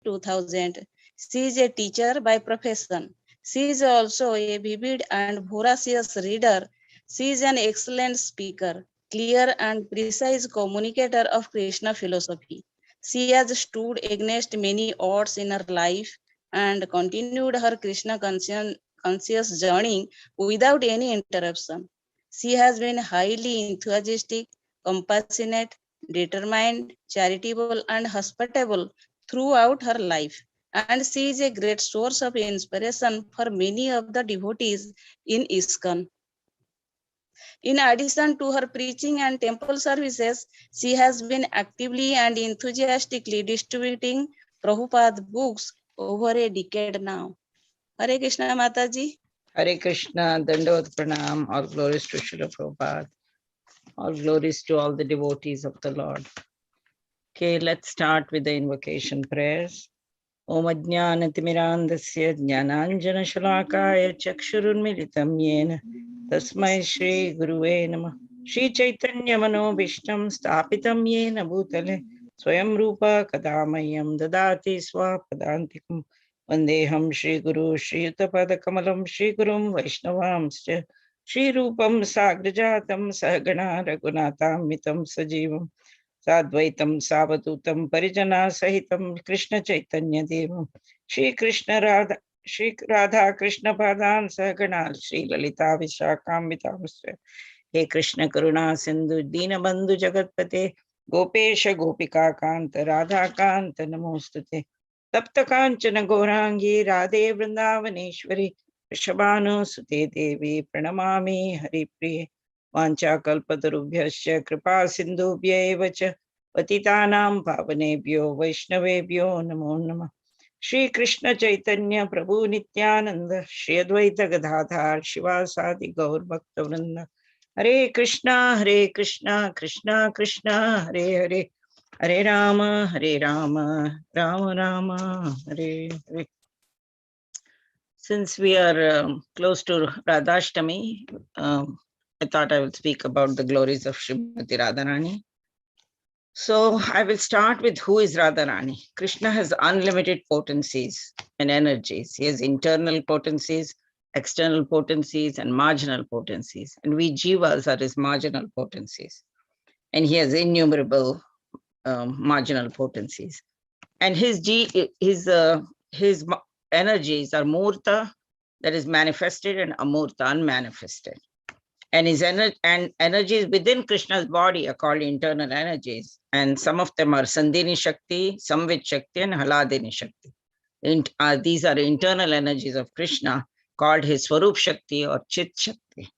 2000. She is a teacher by profession. She is also a vivid and voracious reader. She is an excellent speaker, clear and precise communicator of Krishna philosophy. She has stood against many odds in her life and continued her Krishna conscious journey without any interruption. She has been highly enthusiastic, compassionate, determined, charitable, and hospitable throughout her life. And she is a great source of inspiration for many of the devotees in ISKCON. In addition to her preaching and temple services, she has been actively and enthusiastically distributing Prabhupada books over a decade now. Hare Krishna Mataji. Hare Krishna, Dandavat Pranam, all glories to Srila Prabhupada, all glories to all the devotees of the Lord. Okay, let's start with the invocation prayers. Om Ajnanatimirandasya Jnananjana Shalakaya Chakshurunmilitam Yena Tasmai Shri Guruve Namah Shri Chaitanya Mano Vishtam Stapitam Yena Bhutale Swayam Rupa Kadamayam Dadati Swapadantikum Vandeham Shri Guru Shri Yutapada Kamalam Shri Gurum Vaishnavamscha Shri Rupam Sagrajatam Sahagana Raghunatam Mitam Sajivam Sadvaitam Savadutam Parijana Sahitam Krishna Chaitanya Devam Shri Krishna Radha Krishna Padan Sahagana Shri Lalita Vishakamitamsya He Krishna Karuna Sindhu Dina Bandhu Jagatpate Gopesha Gopika Kanta Radha Kanta Namostate Tapta Kanchana Gaurangi Radhe Vrindavaneshwari Rishabhanu Sute Devi Pranamami Hari Priye Vancha kalpatarubhyasya kripa sindhubhya eva cha patitanam pavanebhyo vaishnavebhyo namo namah. Shri Krishna Chaitanya Prabhu Nityananda Shri Advaita Gadadhar Shivasadi Gaur Bhakta Vrinda Hare Krishna Krishna Krishna Hare Hare Hare Rama Rama Rama Hare Hare. Since we are close to Radhashtami, I thought I will speak about the glories of Srimati Radharani. So I will start with who is Radharani. Krishna has unlimited potencies and energies. He has internal potencies, external potencies, and marginal potencies. And we Jivas are his marginal potencies. And he has innumerable marginal potencies. And his energies are Murta, that is manifested, and Amurta, unmanifested. And his energies within Krishna's body are called internal energies. And some of them are Sandhini Shakti, Samvit Shakti, and Haladini Shakti. These are internal energies of Krishna called his Swarup Shakti or Chit Shakti.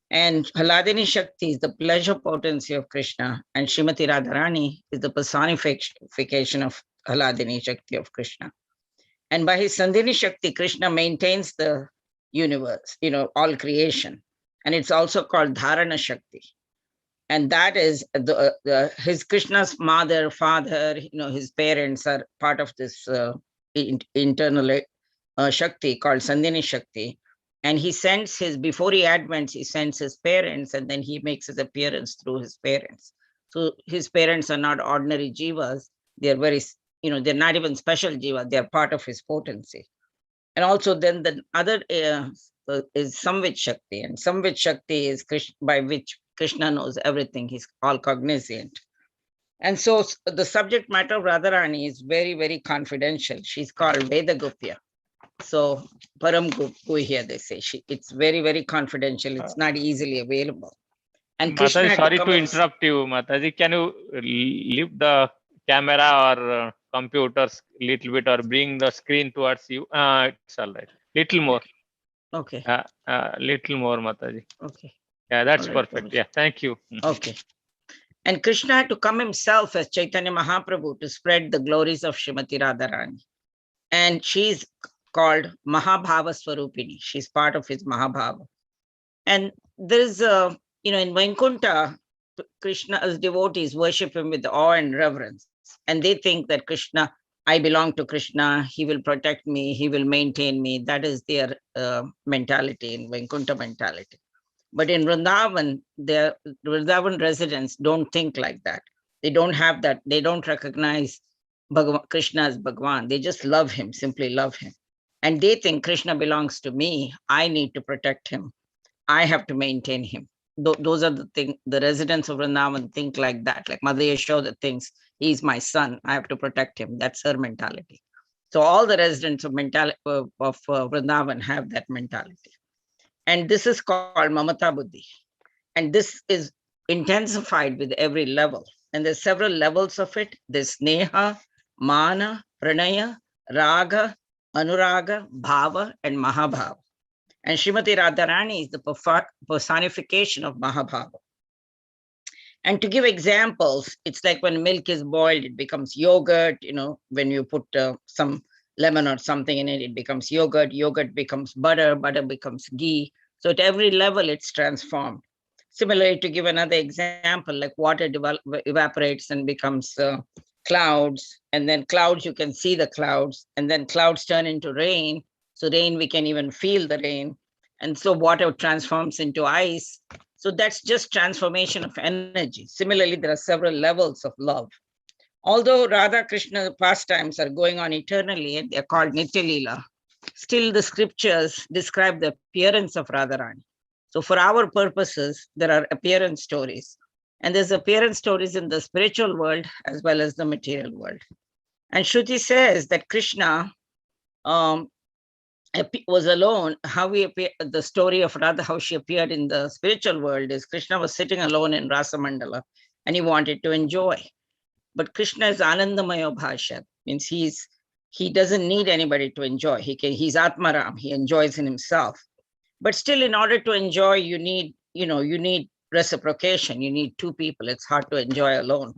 And Haladini Shakti is the pleasure potency of Krishna. And Srimati Radharani is the personification of Haladini Shakti of Krishna. And by his Sandhini Shakti, Krishna maintains the universe, all creation. And it's also called Dharana Shakti. And that is his Krishna's mother, father, his parents are part of this internal Shakti called Sandhini Shakti. And he sends before he advents, he sends his parents, and then he makes his appearance through his parents. So his parents are not ordinary Jivas. They're very, they're not even special Jiva. They're part of his potency. And also then the other is Samvit Shakti, and Samvit Shakti is by which Krishna knows everything. He's all cognizant. And so the subject matter of Radharani is very, very confidential. She's called Veda Gopya. So Param Guhya, they say. It's very, very confidential. It's not easily available. And Krishna Mataji, sorry to interrupt you, Mataji. Can you lift the camera or computers a little bit or bring the screen towards you? It's all right. Little more. Okay. Little more, Mataji. Okay. Yeah, that's right, perfect. Yeah, thank you. Okay. And Krishna had to come himself as Chaitanya Mahaprabhu to spread the glories of Srimati Radharani. And she's called Mahabhava Swarupini. She's part of his Mahabhava. And there's in Vaikuntha, Krishna's devotees worship him with awe and reverence. And they think that Krishna, I belong to Krishna, he will protect me, he will maintain me. That is their mentality, in Vaikuntha mentality. But in Vrindavan, the Vrindavan residents don't think like that. They don't have that. They don't recognize Krishna is Bhagwan. They just love him, simply love him. And they think Krishna belongs to me. I need to protect him. I have to maintain him. Those are the things, the residents of Vrindavan think like that. Like Mother Yashoda thinks, he's my son. I have to protect him. That's her mentality. So all the residents of Vrindavan have that mentality. And this is called Mamata Buddhi. And this is intensified with every level. And there's several levels of it. There's Sneha, Mana, Pranaya, Raga, Anuraga, Bhava, and Mahabhava. And Srimati Radharani is the personification of Mahabhava. And to give examples, it's like when milk is boiled, it becomes yogurt. When you put some lemon or something in it, it becomes yogurt. Yogurt becomes butter. Butter becomes ghee. So at every level, it's transformed. Similarly, to give another example, like water evaporates and becomes clouds. And then clouds, you can see the clouds. And then clouds turn into rain. So rain, we can even feel the rain. And so water transforms into ice. So that's just transformation of energy. Similarly, there are several levels of love. Although Radha Krishna pastimes are going on eternally and they're called Nitya Leela, still the scriptures describe the appearance of Radharani. So for our purposes, there are appearance stories. And there's appearance stories in the spiritual world as well as the material world. And Shruti says that Krishna was alone. How we appear, the story of Radha, how she appeared in the spiritual world is Krishna was sitting alone in Rasa Mandala and he wanted to enjoy. But Krishna is Anandamaya Bhasha, means he doesn't need anybody to enjoy. He's Atmaram, he enjoys in himself. But still, in order to enjoy, you need reciprocation. You need two people. It's hard to enjoy alone.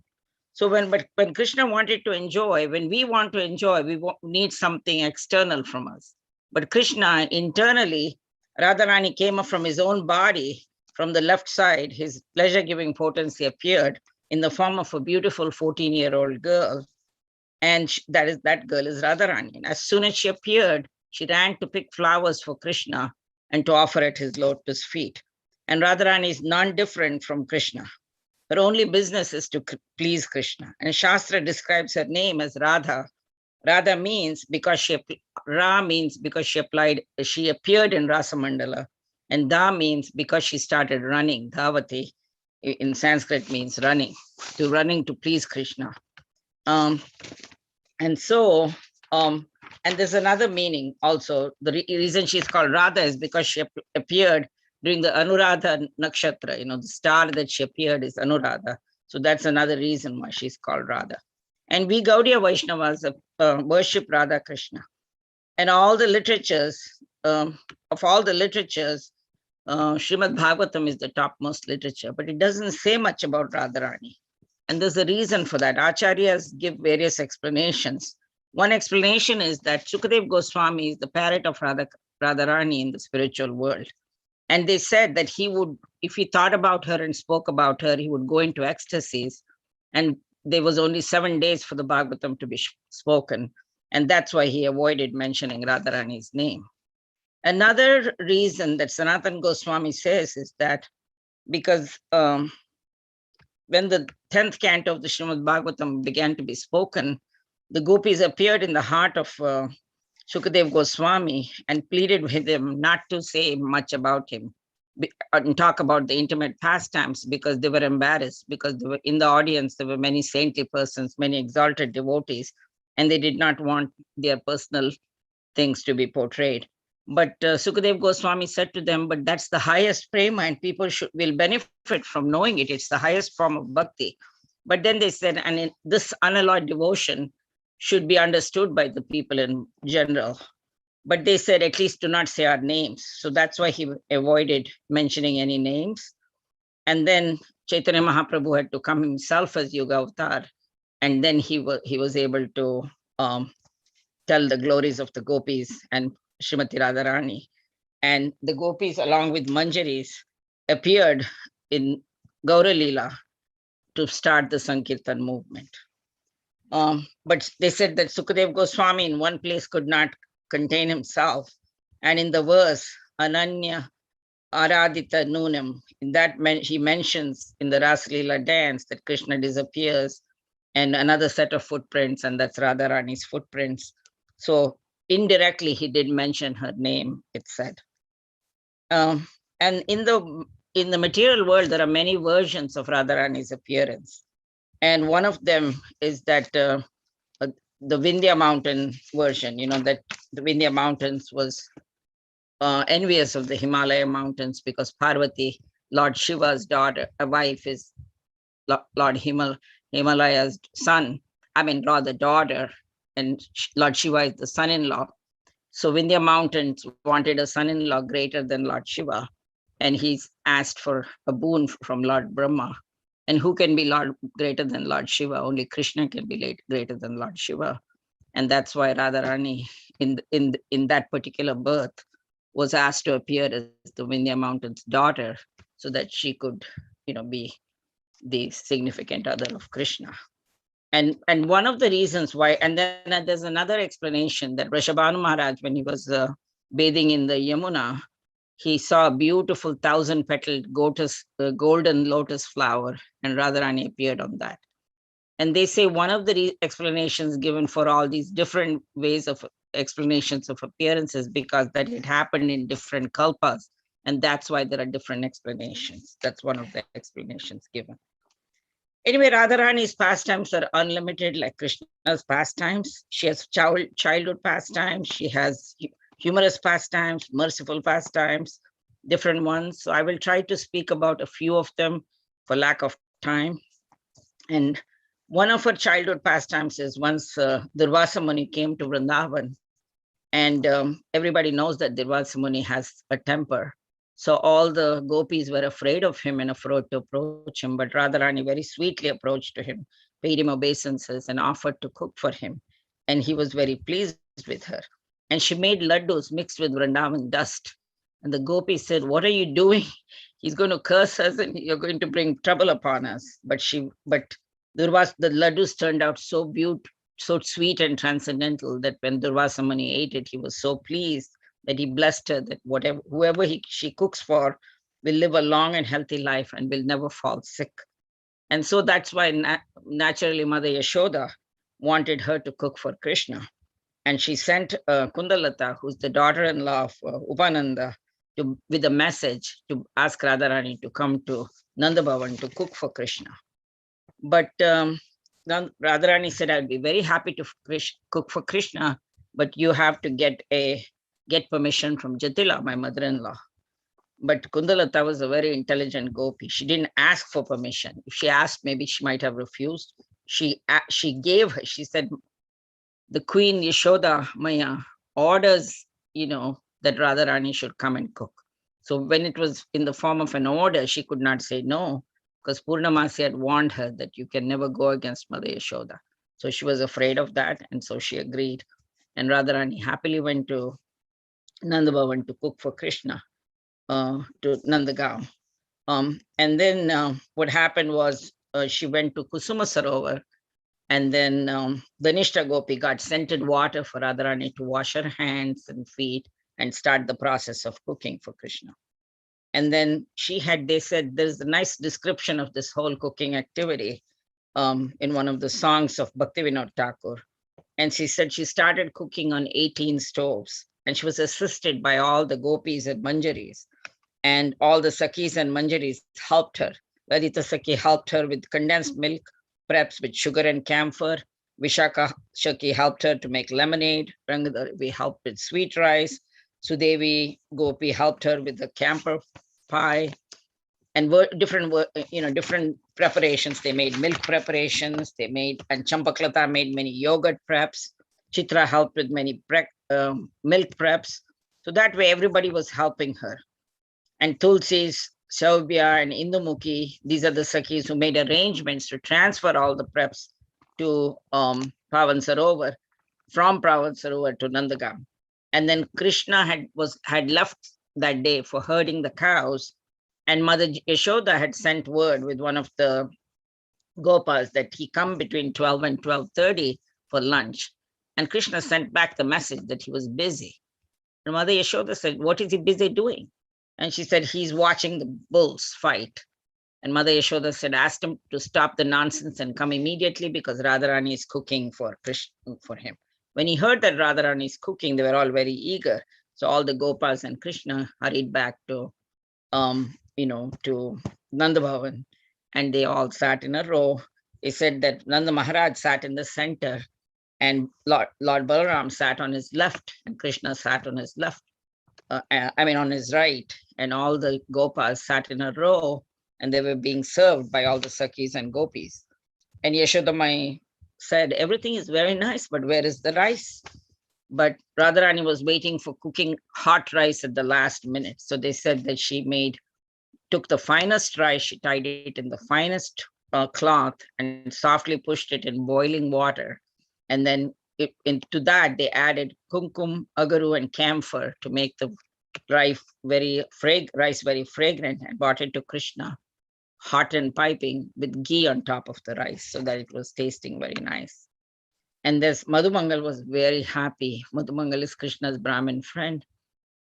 So when Krishna wanted to enjoy, when we want to enjoy, we need something external from us. But Krishna internally, Radharani came up from his own body, from the left side, his pleasure-giving potency appeared in the form of a beautiful 14-year-old girl. And that girl is Radharani. And as soon as she appeared, she ran to pick flowers for Krishna and to offer at his lotus feet. And Radharani is non-different from Krishna. Her only business is to please Krishna. And Shastra describes her name as Radha. Radha means because she appeared in Rasa Mandala. And Da means because she started running. Dhavati in Sanskrit means running to please Krishna. And there's another meaning also. The reason she's called Radha is because she appeared during the Anuradha Nakshatra. The star that she appeared is Anuradha. So that's another reason why she's called Radha. And we Gaudiya Vaishnavas worship Radha Krishna. And all the literatures, Srimad Bhagavatam is the topmost literature, but it doesn't say much about Radharani. And there's a reason for that. Acharyas give various explanations. One explanation is that Sukadev Goswami is the parrot of Radharani in the spiritual world. And they said that he would, if he thought about her and spoke about her, he would go into ecstasies. And there was only 7 days for the Bhagavatam to be spoken. And that's why he avoided mentioning Radharani's name. Another reason that Sanatana Goswami says is that because when the 10th canto of the Srimad Bhagavatam began to be spoken, the Gopis appeared in the heart of Sukadev Goswami and pleaded with him not to say much about him and talk about the intimate pastimes because they were embarrassed, because they were in the audience, there were many saintly persons, many exalted devotees, and they did not want their personal things to be portrayed. But Sukadev Goswami said to them, but that's the highest prema and people will benefit from knowing it. It's the highest form of bhakti. But then they said, and this unalloyed devotion should be understood by the people in general. But they said, at least do not say our names. So that's why he avoided mentioning any names. And then Chaitanya Mahaprabhu had to come himself as Yuga Avatar. And then he was able to tell the glories of the Gopis and Srimati Radharani. And the Gopis, along with Manjaris, appeared in Gaura Leela to start the Sankirtan movement. But they said that Sukadev Goswami in one place could not contain himself. And in the verse, Ananya Aradita Nunam, in that he mentions in the Rasa Leela dance that Krishna disappears and another set of footprints, and that's Radharani's footprints. So indirectly, he did mention her name, it said. And in the material world, there are many versions of Radharani's appearance. And one of them is that the Vindhya mountain version, that the Vindhya mountains was envious of the Himalaya mountains because Parvati, Lord Shiva's daughter, a wife, is Lord Himalaya's son, rather daughter, and Lord Shiva is the son-in-law. So Vindhya mountains wanted a son-in-law greater than Lord Shiva, and he's asked for a boon from Lord Brahma. And who can be Lord greater than Lord Shiva? Only Krishna can be greater than Lord Shiva. And that's why Radharani in that particular birth was asked to appear as the Vindhya mountain's daughter so that she could, be the significant other of Krishna. And one of the reasons why, and then there's another explanation that Rishabhanu Maharaj, when he was bathing in the Yamuna, he saw a beautiful 1,000-petaled golden lotus flower, and Radharani appeared on that. And they say one of the explanations given for all these different ways of explanations of appearances because that it happened in different kalpas, and that's why there are different explanations. That's one of the explanations given. Anyway, Radharani's pastimes are unlimited like Krishna's pastimes. She has childhood pastimes. She has humorous pastimes, merciful pastimes, different ones. So I will try to speak about a few of them for lack of time. And one of her childhood pastimes is once Durvasa Muni came to Vrindavan, and everybody knows that Durvasa Muni has a temper. So all the gopis were afraid of him and afraid to approach him, but Radharani very sweetly approached to him, paid him obeisances and offered to cook for him. And he was very pleased with her. And she made laddus mixed with Vrindavan dust. And the gopis said, "What are you doing? He's going to curse us and you're going to bring trouble upon us." But the laddus turned out so beautiful, so sweet and transcendental that when Durvasa Muni ate it, he was so pleased that he blessed her that whoever she cooks for will live a long and healthy life and will never fall sick. And so that's why naturally Mother Yashoda wanted her to cook for Krishna. And she sent Kundalata, who's the daughter-in-law of Upananda, with a message to ask Radharani to come to Nanda Bhavan to cook for Krishna. But Radharani said, "I'd be very happy to cook for Krishna, but you have to get permission from Jatila, my mother-in-law." But Kundalata was a very intelligent gopi. She didn't ask for permission. If she asked, maybe she might have refused. She gave her, she said, "The Queen Yashoda Maya orders, that Radharani should come and cook." So when it was in the form of an order, she could not say no, because Purnamasi had warned her that you can never go against Mother Yashoda. So she was afraid of that, and so she agreed. And Radharani happily went to Nanda Bhavan to cook for Krishna, to Nandagaon. And then what happened was she went to Kusuma Sarovar, and then the Nishta Gopi got scented water for Radharani to wash her hands and feet and start the process of cooking for Krishna. And then they said, there's a nice description of this whole cooking activity in one of the songs of Bhaktivinoda Thakur. And she said she started cooking on 18 stoves, and she was assisted by all the gopis and manjaris, and all the Sakhis and manjaris helped her. Ladita Sakhi helped her with condensed milk, perhaps with sugar and camphor. Vishaka Sakhi helped her to make lemonade. Rangadevi helped with sweet rice. Sudevi Gopi helped her with the camphor pie. And different preparations. They made milk preparations. And Champaklata made many yogurt preps. Chitra helped with many milk preps. So that way everybody was helping her. And Tulsi's, Saubhya and Indumukhi, these are the Sakhis who made arrangements to transfer all the preps to Pavan Sarovar, from Pavan Sarovar to Nandagaon. And then Krishna had left that day for herding the cows, and Mother Yashoda had sent word with one of the Gopas that he come between 12 and 12:30 for lunch. And Krishna sent back the message that he was busy. And Mother Yashoda said, "What is he busy doing?" And she said, "He's watching the bulls fight." And Mother Yashoda said, asked him to stop the nonsense and come immediately because Radharani is cooking for Krishna, for him. When he heard that Radharani is cooking, they were all very eager. So all the Gopals and Krishna hurried back to, to Nanda Bhavan, and they all sat in a row. They said that Nanda Maharaj sat in the center, and Lord Balaram sat on his left, and Krishna sat on his left. On his right, and all the Gopals sat in a row, and they were being served by all the Sakhis and Gopis. And Yashodamai said, everything is very nice, but where is the rice? But Radharani was waiting for cooking hot rice at the last minute. So they said that she took the finest rice, she tied it in the finest cloth and softly pushed it in boiling water. And then into that, they added kumkum, agaru, and camphor to make the rice very fragrant, and brought it to Krishna, hot and piping, with ghee on top of the rice, so that it was tasting very nice. And this Madhumangal was very happy. Madhumangal is Krishna's Brahmin friend,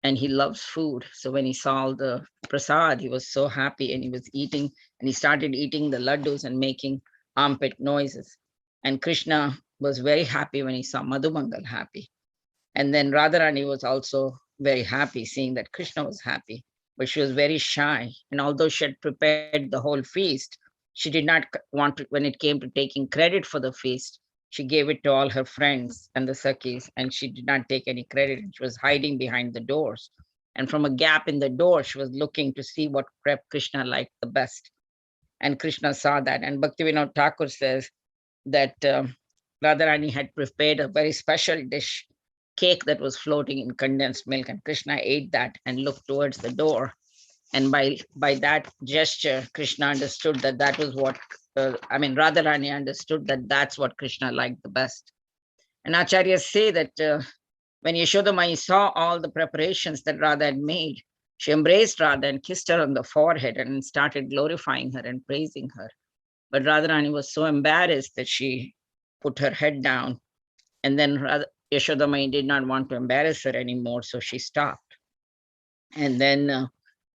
and he loves food. So when he saw the prasad, he was so happy, and he was eating, and he started eating the laddus and making armpit noises. And Krishna was very happy when he saw Madhumangal happy. And then Radharani was also very happy seeing that Krishna was happy, but she was very shy. And although she had prepared the whole feast, she did not want to, when it came to taking credit for the feast, she gave it to all her friends and the Sakhis, and she did not take any credit. She was hiding behind the doors. And from a gap in the door, she was looking to see what prep Krishna liked the best. And Krishna saw that. And Bhaktivinoda Thakur says that Radharani had prepared a very special dish, cake that was floating in condensed milk, and Krishna ate that and looked towards the door. And by that gesture, Krishna understood that that was what, Radharani understood that that's what Krishna liked the best. And acharyas say that when Yashodamai saw all the preparations that Radha had made, she embraced Radha and kissed her on the forehead and started glorifying her and praising her. But Radharani was so embarrassed that she put her head down, and then Yashodamai did not want to embarrass her anymore, so she stopped. And then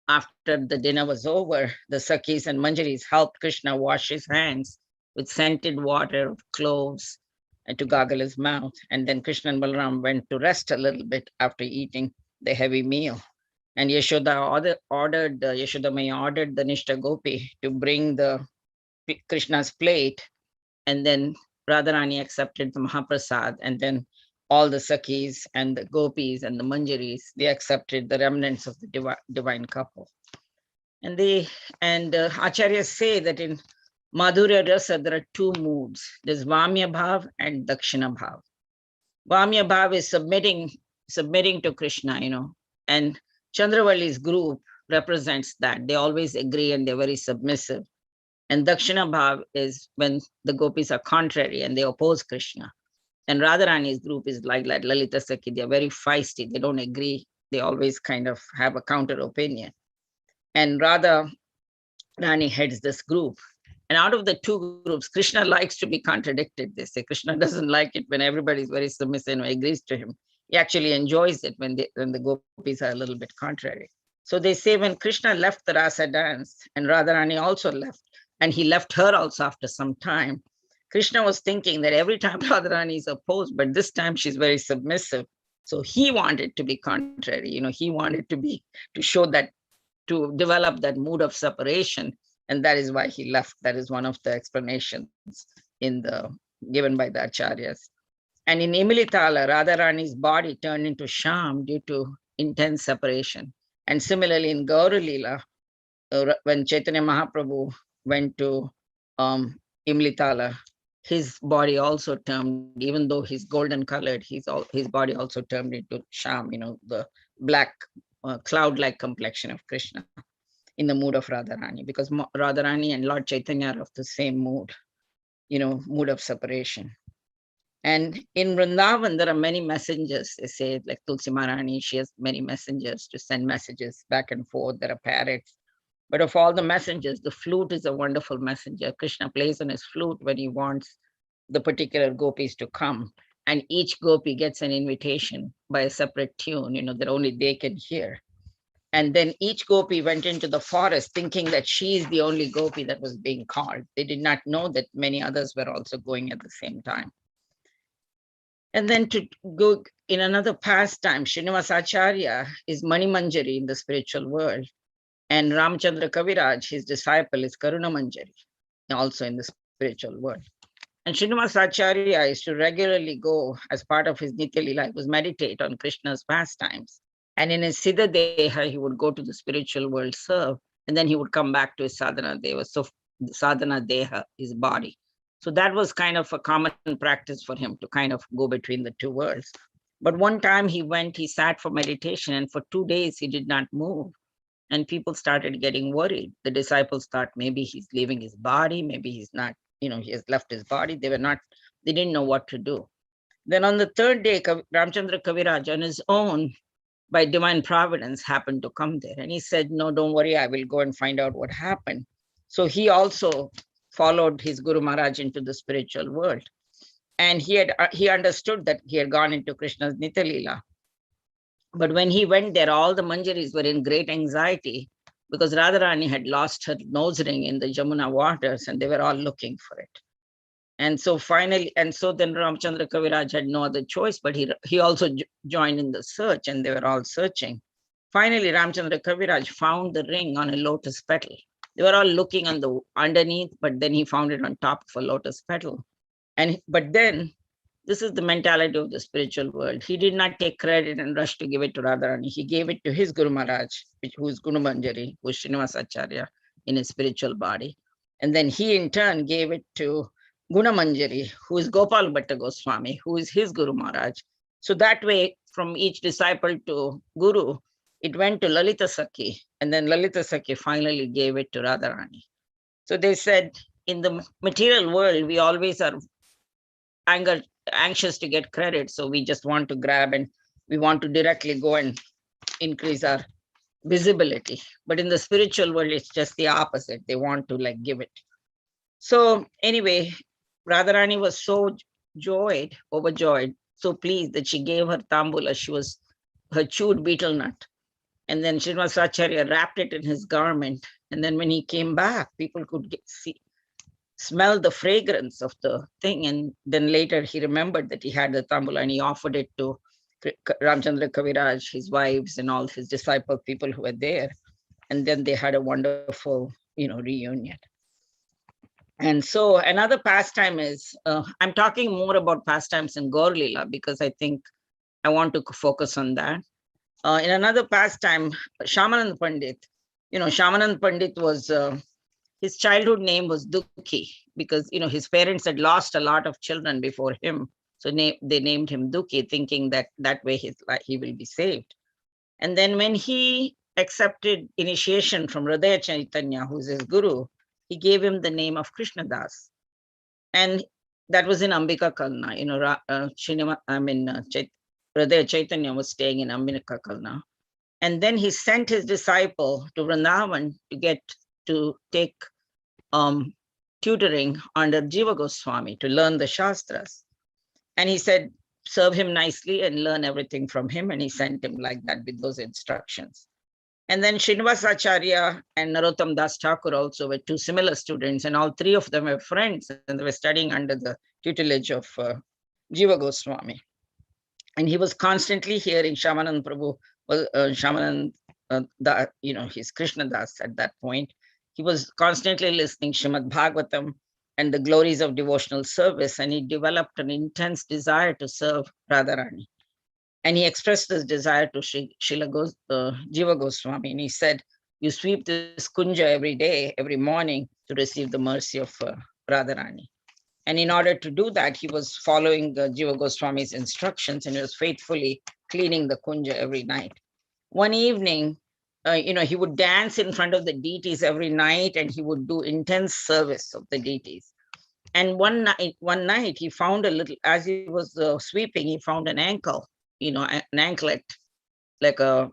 after the dinner was over, the Sakhis and Manjaris helped Krishna wash his hands with scented water of cloves and to gargle his mouth. And then Krishna and Balaram went to rest a little bit after eating the heavy meal. And Yashodamai ordered the Nishta Gopi to bring the Krishna's plate, and then Radharani accepted the Mahaprasad, and then all the Sakhis and the Gopis and the Manjaris, they accepted the remnants of the divine couple. And Acharyas say that in Madhurya Rasa, there are two moods. There's Vamya Bhav and Dakshina Bhav. Vamya Bhav is submitting to Krishna, and Chandravali's group represents that. They always agree and they're very submissive. And Dakshina Bhav is when the Gopis are contrary and they oppose Krishna. And Radharani's group is like Lalita Sakhi. They're very feisty. They don't agree. They always kind of have a counter opinion. And Radharani heads this group. And out of the two groups, Krishna likes to be contradicted. They say Krishna doesn't like it when everybody's very submissive and agrees to him. He actually enjoys it when the Gopis are a little bit contrary. So they say when Krishna left the Rasa dance, and Radharani also left, and he left her also after some time, Krishna was thinking that every time Radharani is opposed, but this time she's very submissive. So he wanted to be contrary, he wanted to show that, to develop that mood of separation. And that is why he left. That is one of the explanations given by the Acharyas. And in Imilitala, Radharani's body turned into Sham due to intense separation. And similarly in Gaura Leela, when Chaitanya Mahaprabhu went to Imlitala, his body also turned, even though he's golden colored, his body also turned into Sham, the black cloud-like complexion of Krishna in the mood of Radharani, because Radharani and Lord Chaitanya are of the same mood, mood of separation. And in Vrindavan, there are many messengers. They say, like Tulsi Maharani, she has many messengers to send messages back and forth. There are parrots. But of all the messengers, the flute is a wonderful messenger. Krishna plays on his flute when he wants the particular gopis to come. And each gopi gets an invitation by a separate tune, that only they can hear. And then each gopi went into the forest thinking that she is the only gopi that was being called. They did not know that many others were also going at the same time. And then to go in another pastime, Srinivasacharya is Mani Manjari in the spiritual world. And Ramchandra Kaviraj, his disciple, is Karuna Manjari, also in the spiritual world. And Srinivasacharya is to regularly go as part of his Nitya Leela, was meditate on Krishna's pastimes. And in his Siddha Deha, he would go to the spiritual world, serve, and then he would come back to his Sadhana Deva, so Sadhana Deha, his body. So that was kind of a common practice for him to kind of go between the two worlds. But one time he sat for meditation, and for 2 days he did not move. And people started getting worried. The disciples thought maybe he's leaving his body, maybe he's not, he has left his body. They didn't know what to do. Then on the third day, Ramchandra Kaviraj on his own, by divine providence, happened to come there. And he said, no, don't worry, I will go and find out what happened. So he also followed his Guru Maharaj into the spiritual world. And he understood that he had gone into Krishna's Nitya Leela. But when he went there, all the Manjaris were in great anxiety because Radharani had lost her nose ring in the Jamuna waters, and they were all looking for it. And so then Ramchandra Kaviraj had no other choice, but he also joined in the search, and they were all searching. Finally, Ramchandra Kaviraj found the ring on a lotus petal. They were all looking underneath, but then he found it on top of a lotus petal. But then, this is the mentality of the spiritual world. He did not take credit and rush to give it to Radharani. He gave it to his Guru Maharaj, who is Gunu Manjari, who is Srinivasacharya in his spiritual body. And then he in turn gave it to Guna Manjari, who is Gopal Bhatta Goswami, who is his Guru Maharaj. So that way, from each disciple to Guru, it went to Lalita Sakhi, and then Lalita Sakhi finally gave it to Radharani. So they said, in the material world, we always are anxious to get credit. So we just want to grab and we want to directly go and increase our visibility. But in the spiritual world, it's just the opposite. They want to give it. So anyway, Radharani was so overjoyed, so pleased that she gave her tambula. Her chewed betel nut. And then Srinivasacharya wrapped it in his garment. And then when he came back, people could smell the fragrance of the thing. And then later he remembered that he had the tambula, and he offered it to Ramchandra Kaviraj, his wives, and all his disciple people who were there. And then they had a wonderful, reunion. And so another pastime is, I'm talking more about pastimes in Gaur Leela because I think I want to focus on that. In another pastime, Shamanand Pandit, Shamanand Pandit was, his childhood name was Dukhi because, his parents had lost a lot of children before him. So they named him Dukhi, thinking that way he will be saved. And then when he accepted initiation from Rathayatra Chaitanya, who's his guru, he gave him the name of Krishna Das. And that was in Ambika Kalna, Rathayatra Chaitanya was staying in Ambika Kalna. And then he sent his disciple to Vrindavan to take tutoring under Jiva Goswami to learn the Shastras. And he said, serve him nicely and learn everything from him. And he sent him like that with those instructions. And then Srinivasacharya and Narottam Das Thakur also were two similar students, and all three of them were friends, and they were studying under the tutelage of Jiva Goswami. And he was constantly hearing Shamanand Prabhu, he's Krishna Das at that point. He was constantly listening Srimad Bhagavatam and the glories of devotional service, and he developed an intense desire to serve Radharani. And he expressed this desire to Jiva Goswami, and he said, you sweep this kunja every day, every morning to receive the mercy of Radharani. And in order to do that, he was following Jiva Goswami's instructions, and he was faithfully cleaning the kunja every night. One evening, he would dance in front of the deities every night, and he would do intense service of the deities. And one night he found as he was sweeping, he found an ankle, an anklet, like a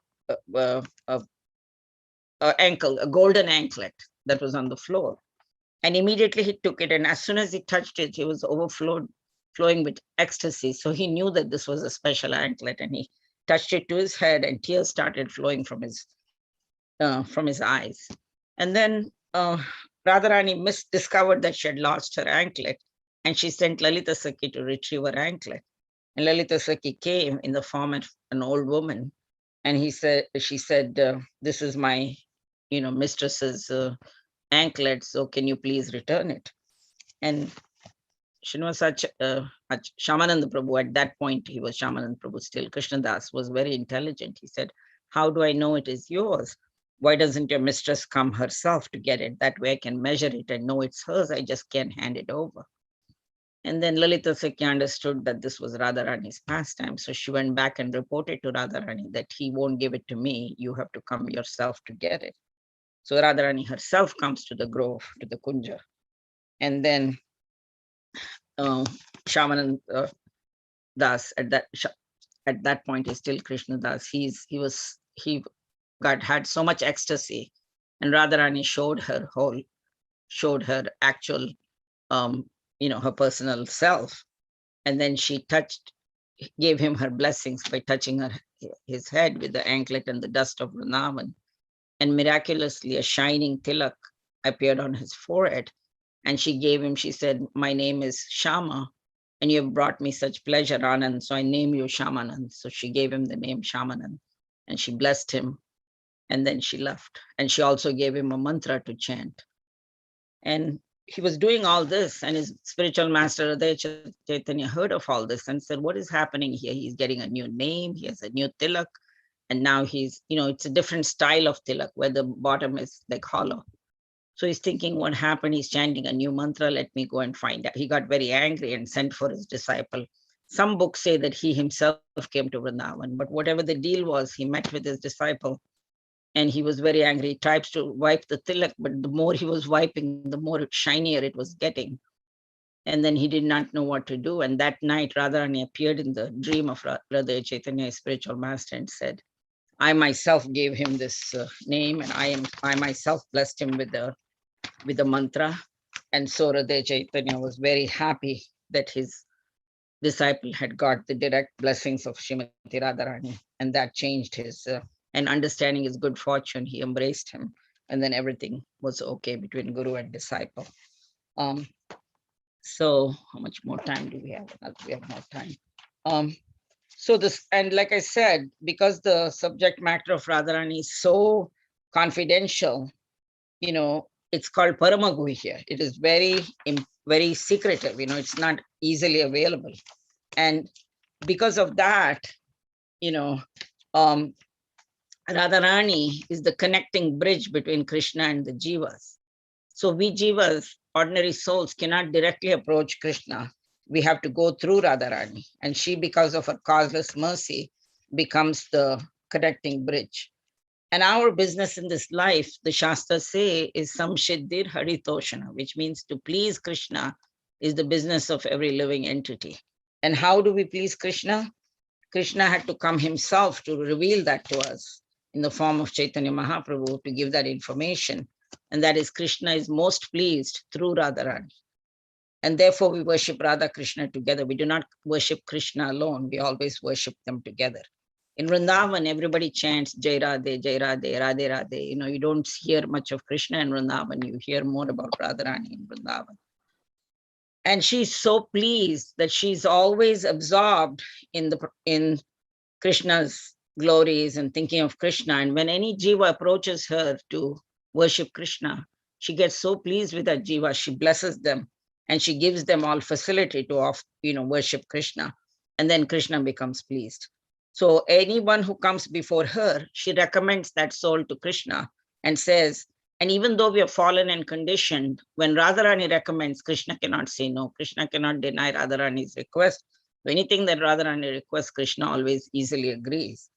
golden anklet that was on the floor. And immediately he took it, and as soon as he touched it, he was flowing with ecstasy. So he knew that this was a special anklet, and he touched it to his head, and tears started flowing from his from his eyes. And then Radharani discovered that she had lost her anklet, and she sent Lalita Sakhi to retrieve her anklet. And Lalita Sakhi came in the form of an old woman, and she said, this is my, mistress's anklet, so can you please return it? And Shamananda Prabhu, at that point, he was Shamananda Prabhu still, Krishna Das was very intelligent. He said, how do I know it is yours? Why doesn't your mistress come herself to get it? That way I can measure it and know it's hers. I just can't hand it over. And then Lalita Sakhi understood that this was Radharani's pastime. So she went back and reported to Radharani that he won't give it to me. You have to come yourself to get it. So Radharani herself comes to the grove, to the Kunja. And then Shamananda Das at that point is still Krishna Das. He had so much ecstasy, and Radharani showed her actual, her personal self, and then she gave him her blessings by touching his head with the anklet and the dust of Vrindavan, and miraculously a shining tilak appeared on his forehead, and she said, my name is Shama, and you have brought me such pleasure, Anand, so I name you Shamanand. So she gave him the name Shamanand, and she blessed him, and then she left. And she also gave him a mantra to chant. And he was doing all this, and his spiritual master, Rathayatra Chaitanya, heard of all this and said, what is happening here? He's getting a new name, he has a new tilak, and now he's, it's a different style of tilak where the bottom is like hollow. So he's thinking, what happened? He's chanting a new mantra. Let me go and find out. He got very angry and sent for his disciple. Some books say that he himself came to Vrindavan, but whatever the deal was, he met with his disciple, and he was very angry. He tries to wipe the tilak, but the more he was wiping, the more shinier it was getting. And then he did not know what to do. And that night, Radharani appeared in the dream of Radha Chaitanya, his spiritual master, and said, I myself gave him this name, and I myself blessed him with the mantra. And so Radha Chaitanya was very happy that his disciple had got the direct blessings of Srimati Radharani, and that changed his, and understanding his good fortune, he embraced him, and then everything was okay between guru and disciple. So how much more time do we have? We have more time. So this, and like I said, because the subject matter of Radharani is so confidential, it's called Paramagu here. It is very, very secretive, it's not easily available. And because of that, Radharani is the connecting bridge between Krishna and the Jivas. So we Jivas, ordinary souls, cannot directly approach Krishna. We have to go through Radharani, and she, because of her causeless mercy, becomes the connecting bridge. And our business in this life, the Shastras say, is samshiddhir haritoshana, which means to please Krishna is the business of every living entity. And how do we please Krishna? Krishna had to come himself to reveal that to us in the form of Chaitanya Mahaprabhu to give that information. And that is, Krishna is most pleased through Radharani. And therefore we worship Radha Krishna together. We do not worship Krishna alone. We always worship them together. In Vrindavan, everybody chants Jai Radhe, Jai Radhe, Radhe Radhe. You don't hear much of Krishna in Vrindavan. You hear more about Radharani in Vrindavan. And she's so pleased that she's always absorbed in Krishna's glories and thinking of Krishna. And when any jiva approaches her to worship Krishna, she gets so pleased with that jiva, she blesses them, and she gives them all facility to worship Krishna. And then Krishna becomes pleased. So anyone who comes before her, she recommends that soul to Krishna and says, and even though we have fallen and conditioned, when Radharani recommends, Krishna cannot say no. Krishna cannot deny Radharani's request. So anything that Radharani requests, Krishna always easily agrees.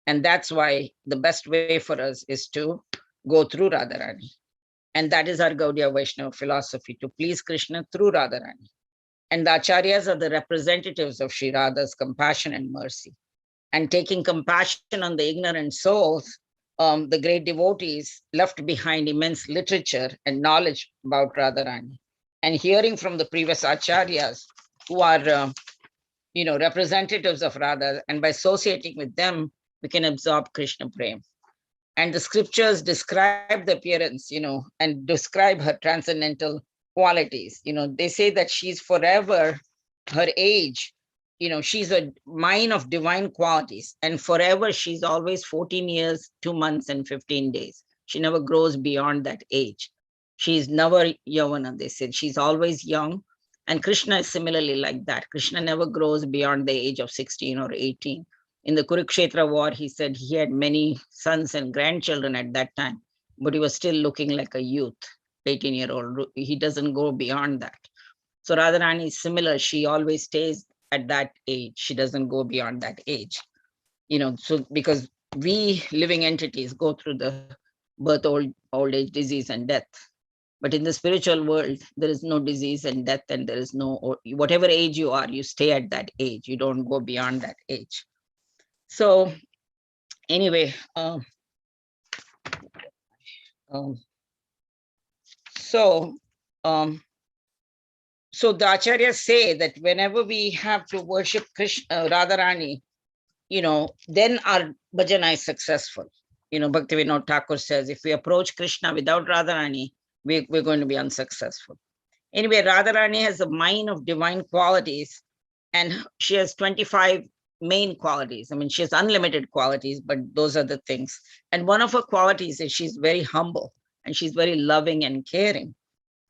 And that's why the best way for us is to go through Radharani. And that is our Gaudiya Vaishnava philosophy, to please Krishna through Radharani. And the Acharyas are the representatives of Sri Radha's compassion and mercy. And taking compassion on the ignorant souls, the great devotees left behind immense literature and knowledge about Radharani. And hearing from the previous Acharyas who are, representatives of Radha, and by associating with them, we can absorb Krishna Prem. And the scriptures describe the appearance, and describe her transcendental qualities. They say that she's forever, her age, she's a mine of divine qualities, and forever she's always 14 years, 2 months, and 15 days. She never grows beyond that age. She's never Yavana, they said. She's always young. And Krishna is similarly like that. Krishna never grows beyond the age of 16 or 18. In the Kurukshetra war, he said he had many sons and grandchildren at that time, but he was still looking like a youth, 18-year-old. He doesn't go beyond that. So Radharani is similar. She always stays at that age. She doesn't go beyond that age. So because we living entities go through the birth, old age, disease, and death. But in the spiritual world, there is no disease and death, and there is no, whatever age you are, you stay at that age. You don't go beyond that age. So anyway, so the acharyas say that whenever we have to worship Krishna, Radharani, then our bhajana is successful. Bhaktivinoda Thakur says, if we approach Krishna without Radharani, we're going to be unsuccessful. Anyway, Radharani has a mine of divine qualities, and she has 25 main qualities. I mean, she has unlimited qualities, but those are the things. And one of her qualities is she's very humble, and she's very loving and caring.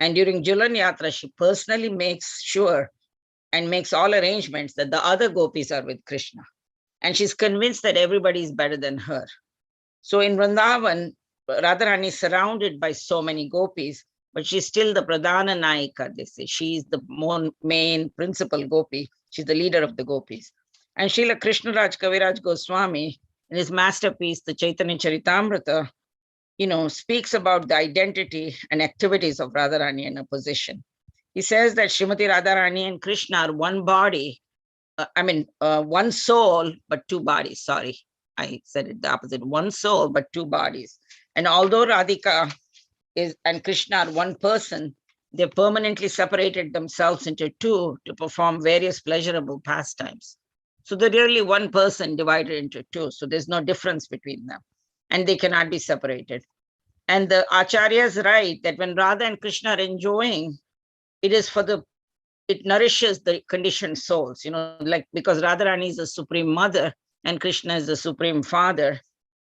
And during Jhulan Yatra, she personally makes sure and makes all arrangements that the other gopis are with Krishna. And she's convinced that everybody is better than her. So in Vrindavan, Radharani is surrounded by so many gopis, but she's still the Pradhana Nayika, they say. She's the main principal gopi. She's the leader of the gopis. And Srila Krishnaraj Kaviraj Goswami, in his masterpiece, the Chaitanya Charitamrita, speaks about the identity and activities of Radharani and her position. He says that Srimati Radharani and Krishna are one body, one soul, but two bodies. Sorry, I said it the opposite. One soul, but two bodies. And although Radhika and Krishna are one person, they permanently separated themselves into two to perform various pleasurable pastimes. So they're really one person divided into two. So there's no difference between them, and they cannot be separated. And the acharyas write that when Radha and Krishna are enjoying, it nourishes the conditioned souls, like because Radharani is the supreme mother and Krishna is the supreme father,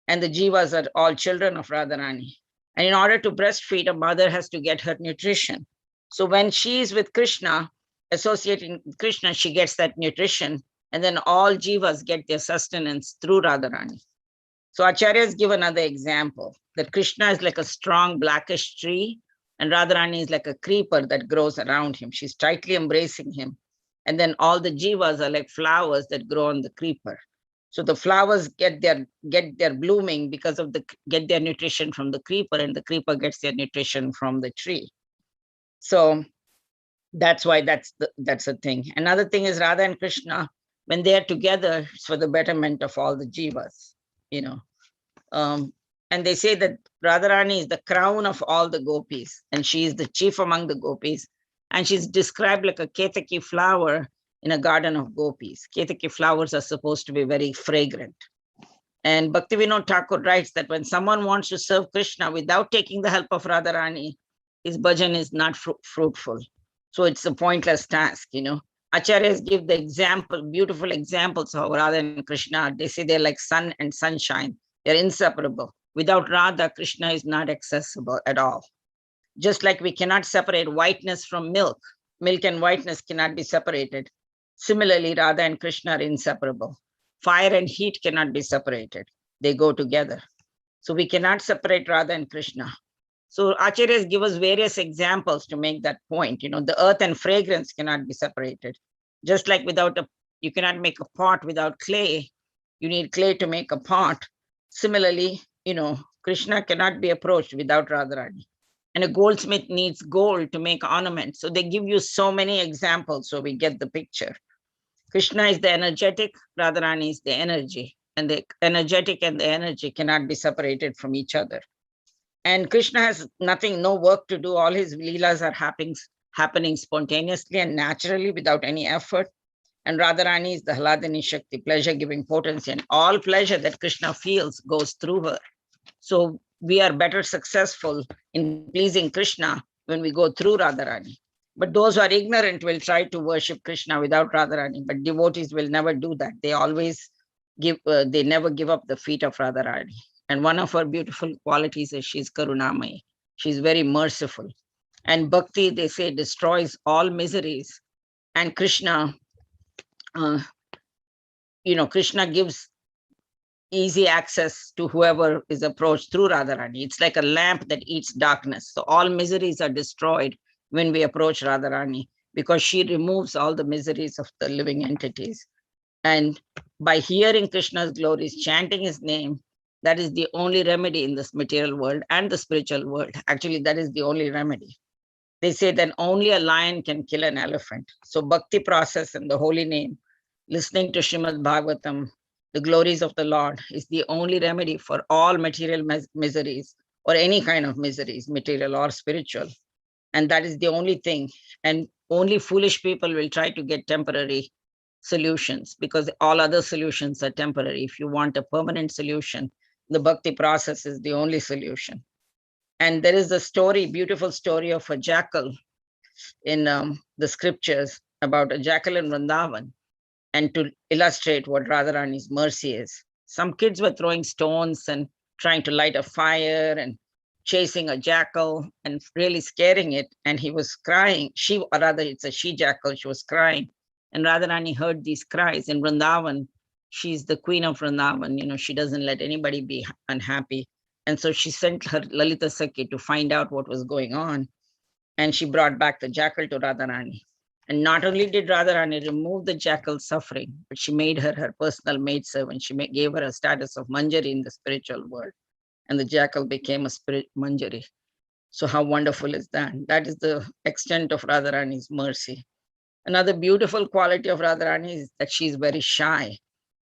and the Jivas are all children of Radharani. And in order to breastfeed, a mother has to get her nutrition. So when she is with Krishna, associating with Krishna, she gets that nutrition, and then all Jivas get their sustenance through Radharani. So acharyas give another example, that Krishna is like a strong blackish tree, and Radharani is like a creeper that grows around him. She's tightly embracing him. And then all the Jivas are like flowers that grow on the creeper. So the flowers get their blooming because of get their nutrition from the creeper, and the creeper gets their nutrition from the tree. So that's why that's a thing. Another thing is Radha and Krishna, when they are together, it's for the betterment of all the Jivas, And they say that Radharani is the crown of all the gopis, and she is the chief among the gopis. And she's described like a Ketaki flower in a garden of gopis. Ketaki flowers are supposed to be very fragrant. And Bhaktivinoda Thakur writes that when someone wants to serve Krishna without taking the help of Radharani, his bhajan is not fruitful. So it's a pointless task, Acharyas give the beautiful examples of Radha and Krishna. They say they're like sun and sunshine. They're inseparable. Without Radha, Krishna is not accessible at all. Just like we cannot separate whiteness from milk, milk and whiteness cannot be separated. Similarly, Radha and Krishna are inseparable. Fire and heat cannot be separated. They go together. So we cannot separate Radha and Krishna. So acharyas give us various examples to make that point. The earth and fragrance cannot be separated. Just like you cannot make a pot without clay. You need clay to make a pot. Similarly, Krishna cannot be approached without Radharani. And a goldsmith needs gold to make ornaments. So they give you so many examples so we get the picture. Krishna is the energetic, Radharani is the energy. And the energetic and the energy cannot be separated from each other. And Krishna has no work to do. All his leelas are happening spontaneously and naturally without any effort. And Radharani is the Hladini Shakti, pleasure-giving potency. And all pleasure that Krishna feels goes through her. So we are better successful in pleasing Krishna when we go through Radharani. But those who are ignorant will try to worship Krishna without Radharani, but devotees will never do that. They always they never give up the feet of Radharani. And one of her beautiful qualities is she's Karunamai. She's very merciful. And Bhakti, they say, destroys all miseries. And Krishna, Krishna gives easy access to whoever is approached through Radharani. It's like a lamp that eats darkness. So all miseries are destroyed when we approach Radharani, because she removes all the miseries of the living entities. And by hearing Krishna's glories, chanting his name, that is the only remedy in this material world and the spiritual world. Actually, that is the only remedy. They say that only a lion can kill an elephant. So bhakti process and the holy name, listening to Srimad Bhagavatam, the glories of the Lord, is the only remedy for all material miseries, or any kind of miseries, material or spiritual. And that is the only thing. And only foolish people will try to get temporary solutions, because all other solutions are temporary. If you want a permanent solution, the bhakti process is the only solution. And there is a story, beautiful story of a jackal in the scriptures, about a jackal in Vrindavan, and to illustrate what Radharani's mercy is. Some kids were throwing stones and trying to light a fire and chasing a jackal and really scaring it. And he was crying. Or rather, it's a she jackal. She was crying. And Radharani heard these cries. In Vrindavan, she's the queen of Vrindavan. She doesn't let anybody be unhappy. And so she sent her Lalita Sakhi to find out what was going on. And she brought back the jackal to Radharani. And not only did Radharani remove the jackal's suffering, but she made her her personal maidservant. She gave her a status of Manjari in the spiritual world. And the jackal became a spirit Manjari. So how wonderful is that? That is the extent of Radharani's mercy. Another beautiful quality of Radharani is that she is very shy.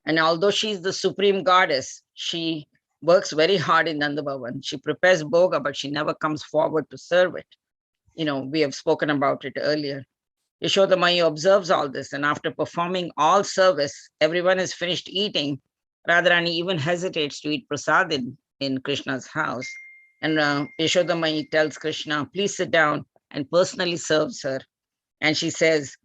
And although she is the supreme goddess, she works very hard in Nanda Bhavan. She prepares bhoga, but she never comes forward to serve it. We have spoken about it earlier. Yashodamayi observes all this, and after performing all service, everyone is finished eating. Radharani even hesitates to eat prasad in Krishna's house. And Yashodamayi tells Krishna, please sit down, and personally serves her. And she says,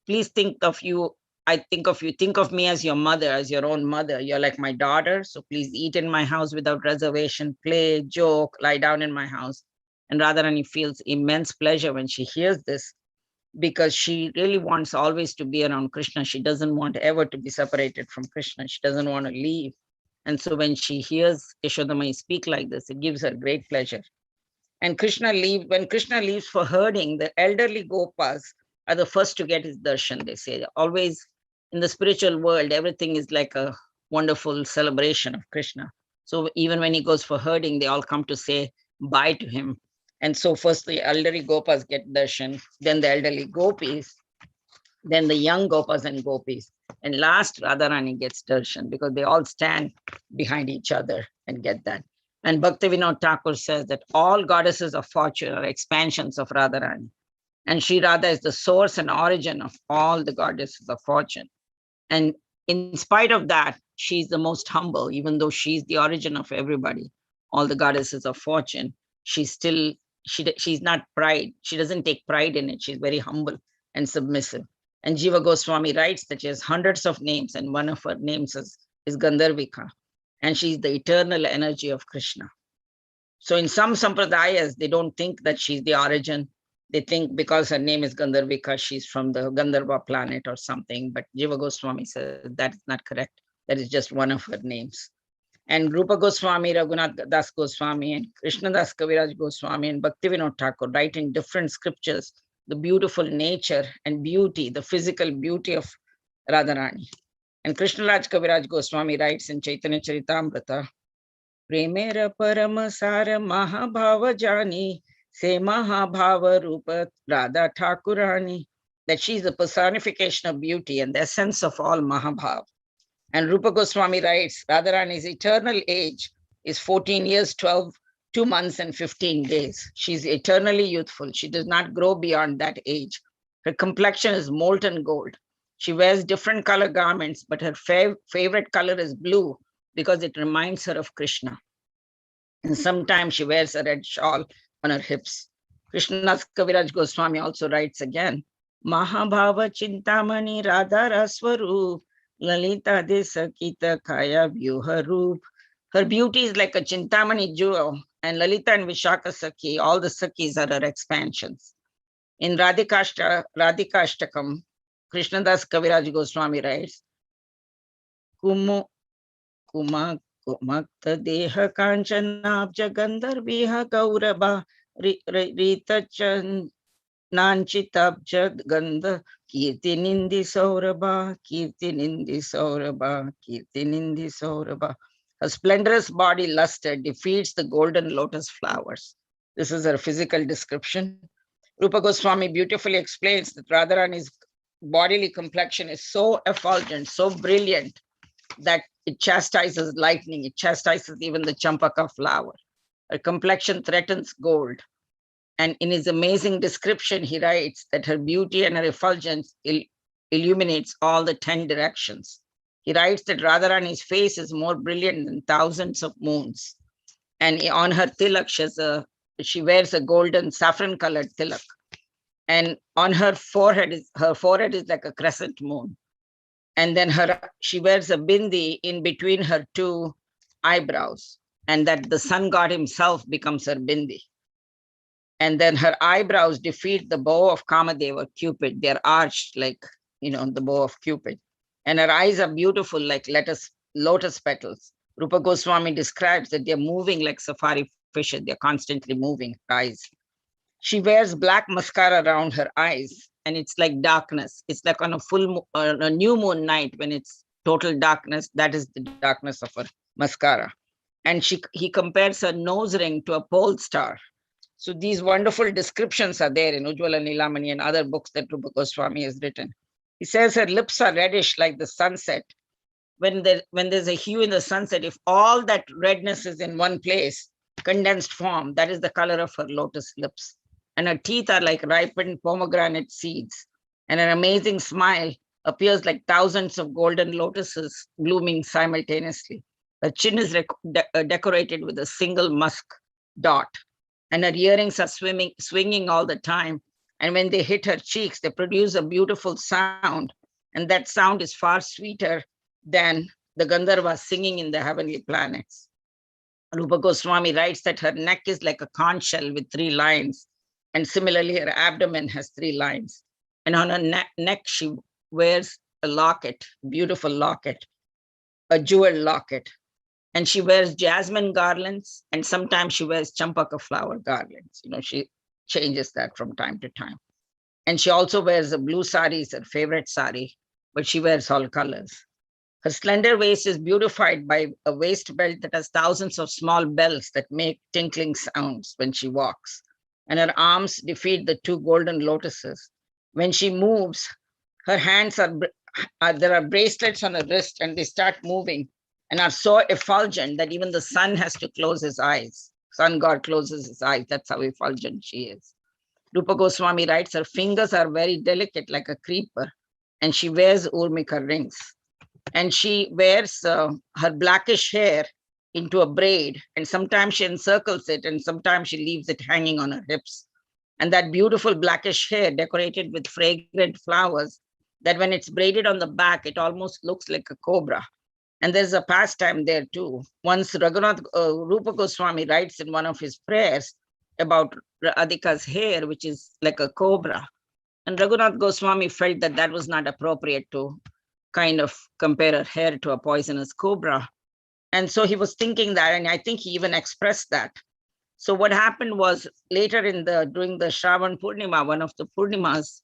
please think of you. I think of you. Think of me as your mother, as your own mother. You're like my daughter. So please eat in my house without reservation, play, joke, lie down in my house. And Radharani feels immense pleasure when she hears this, because she really wants always to be around Krishna. She doesn't want ever to be separated from Krishna. She doesn't want to leave. And so when she hears Yashodamayi speak like this, it gives her great pleasure. And when Krishna leaves for herding, the elderly Gopas are the first to get his darshan, they say. Always in the spiritual world, everything is like a wonderful celebration of Krishna. So even when he goes for herding, they all come to say bye to him. And so first the elderly Gopas get darshan, then the elderly Gopis, then the young Gopas and Gopis. And last, Radharani gets darshan, because they all stand behind each other and get that. And Bhaktivinoda Thakur says that all goddesses of fortune are expansions of Radharani. And Sri Radha is the source and origin of all the goddesses of fortune. And in spite of that, she's the most humble, even though she's the origin of everybody, all the goddesses of fortune. She's not pride. She doesn't take pride in it. She's very humble and submissive. And Jiva Goswami writes that she has hundreds of names, and one of her names is Gandharvika. And she's the eternal energy of Krishna. So in some sampradayas, they don't think that she's the origin. They think because her name is Gandharvika, she's from the Gandharva planet or something. But Jiva Goswami says that is not correct. That is just one of her names. And Rupa Goswami, Raghunath Das Goswami, and Krishna Das Kaviraj Goswami, and Bhaktivinoda Thakur write in different scriptures the beautiful nature and beauty, the physical beauty of Radharani. And Krishna Raj Kaviraj Goswami writes in Chaitanya Charitamrita, Premera Paramasara Mahabhava Jani, Se Mahabhava Rupa Radha Thakurani, that she is the personification of beauty and the essence of all Mahabhava. And Rupa Goswami writes, Radharani's eternal age is 14 years, 2 months, and 15 days. She's eternally youthful. She does not grow beyond that age. Her complexion is molten gold. She wears different color garments, but her favorite color is blue, because it reminds her of Krishna. And sometimes she wears a red shawl on her hips. Krishnadas Kaviraj Goswami also writes again, Mahabhava Chintamani Radhara Swaroop, Lalita Desakita Kaya Vyuha Roop. Her beauty is like a Chintamani jewel, and Lalita and Vishaka Sakhi, all the Sakhis are her expansions. In Radhikashtakam, Krishnadas Kaviraj Goswami writes, Kumu Kuma Kumakta Deha Kanchanabja Gandharviha Gauraba Ritachan Nanchitabja Gandha Kirti Nindi Saurabha Kirti Nindi Saurabha Kirti Nindi Saurabha. Her splendorous body luster defeats the golden lotus flowers. This is her physical description. Rupa Goswami beautifully explains that Radharani's bodily complexion is so effulgent, so brilliant, that it chastises lightning, it chastises even the champaka flower. Her complexion threatens gold. And in his amazing description, he writes that her beauty and her effulgence illuminates all the 10 directions. He writes that Radharani's face is more brilliant than thousands of moons. And on her tilak, she wears a golden saffron colored tilak. And on her forehead is like a crescent moon. And then she wears a bindi in between her two eyebrows, and that the sun god himself becomes her bindi. And then her eyebrows defeat the bow of Kamadeva, Cupid. They're arched like, the bow of Cupid. And her eyes are beautiful like lotus petals. Rupa Goswami describes that they're moving like safari fishes. They're constantly moving, her eyes. She wears black mascara around her eyes, and it's like darkness. It's like on a new moon night when it's total darkness. That is the darkness of her mascara. And he compares her nose ring to a pole star. So these wonderful descriptions are there in Ujjwala Nilamani and other books that Rupa Goswami has written. He says her lips are reddish like the sunset. When there's a hue in the sunset, if all that redness is in one place, condensed form, that is the color of her lotus lips. And her teeth are like ripened pomegranate seeds. And her amazing smile appears like thousands of golden lotuses blooming simultaneously. Her chin is decorated with a single musk dot. And her earrings are swinging all the time. And when they hit her cheeks, they produce a beautiful sound. And that sound is far sweeter than the Gandharvas singing in the heavenly planets. Rupa Goswami writes that her neck is like a conch shell with 3 lines. And similarly, her abdomen has 3 lines. And on her neck, she wears a locket, beautiful locket, a jeweled locket. And she wears jasmine garlands, and sometimes she wears champaka flower garlands. She changes that from time to time. And she also wears a blue sari, is her favorite sari, but she wears all colors. Her slender waist is beautified by a waist belt that has thousands of small bells that make tinkling sounds when she walks. And her arms defeat the 2 golden lotuses. When she moves, her hands there are bracelets on her wrist, and they start moving and are so effulgent that even the sun has to close his eyes. Sun god closes his eyes. That's how effulgent she is. Rupa Goswami writes her fingers are very delicate like a creeper, and she wears urmika rings. And she wears her blackish hair into a braid, and sometimes she encircles it, and sometimes she leaves it hanging on her hips. And that beautiful blackish hair decorated with fragrant flowers, that when it's braided on the back, it almost looks like a cobra. And there's a pastime there too. Once Rupa Goswami writes in one of his prayers about Radhika's hair, which is like a cobra. And Raghunath Goswami felt that that was not appropriate to kind of compare her hair to a poisonous cobra. And so he was thinking that, and I think he even expressed that. So what happened was later during the Shravan Purnima, one of the Purnimas,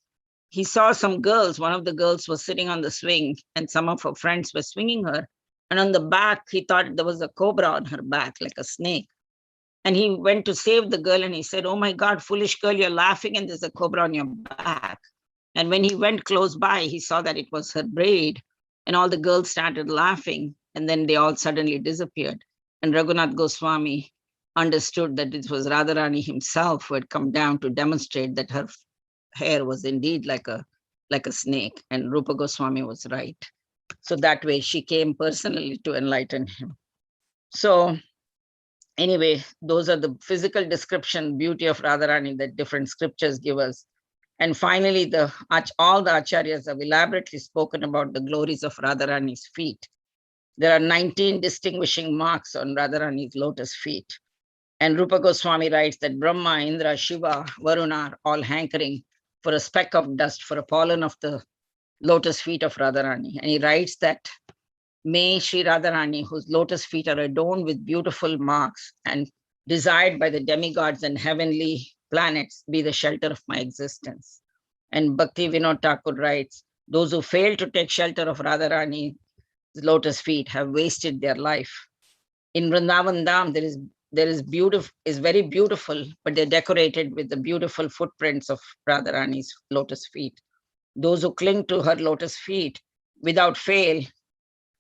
he saw some girls. One of the girls was sitting on the swing, and some of her friends were swinging her. And on the back, he thought there was a cobra on her back, like a snake. And he went to save the girl, and he said, "Oh my God, foolish girl, you're laughing, and there's a cobra on your back." And when he went close by, he saw that it was her braid, and all the girls started laughing, and then they all suddenly disappeared. And Raghunath Goswami understood that it was Radharani himself who had come down to demonstrate that her hair was indeed like a snake, and Rupa Goswami was right. So that way she came personally to enlighten him. So Anyway, those are the physical description, beauty of Radharani that different scriptures give us. And finally, all the acharyas have elaborately spoken about the glories of Radharani's feet. There are 19 distinguishing marks on Radharani's lotus feet. And Rupa Goswami writes that Brahma, Indra, Shiva, Varuna are all hankering for a speck of dust, for a pollen of the lotus feet of Radharani. And he writes that, may Sri Radharani, whose lotus feet are adorned with beautiful marks and desired by the demigods and heavenly planets, be the shelter of my existence. And Bhakti Vinod Thakur writes, those who fail to take shelter of Radharani's lotus feet have wasted their life. In Vrindavan Dham, there is very beautiful, but they're decorated with the beautiful footprints of Radharani's lotus feet. Those who cling to her lotus feet without fail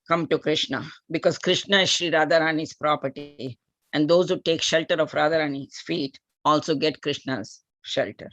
come to Krishna, because Krishna is Sri Radharani's property, and those who take shelter of Radharani's feet also get Krishna's shelter.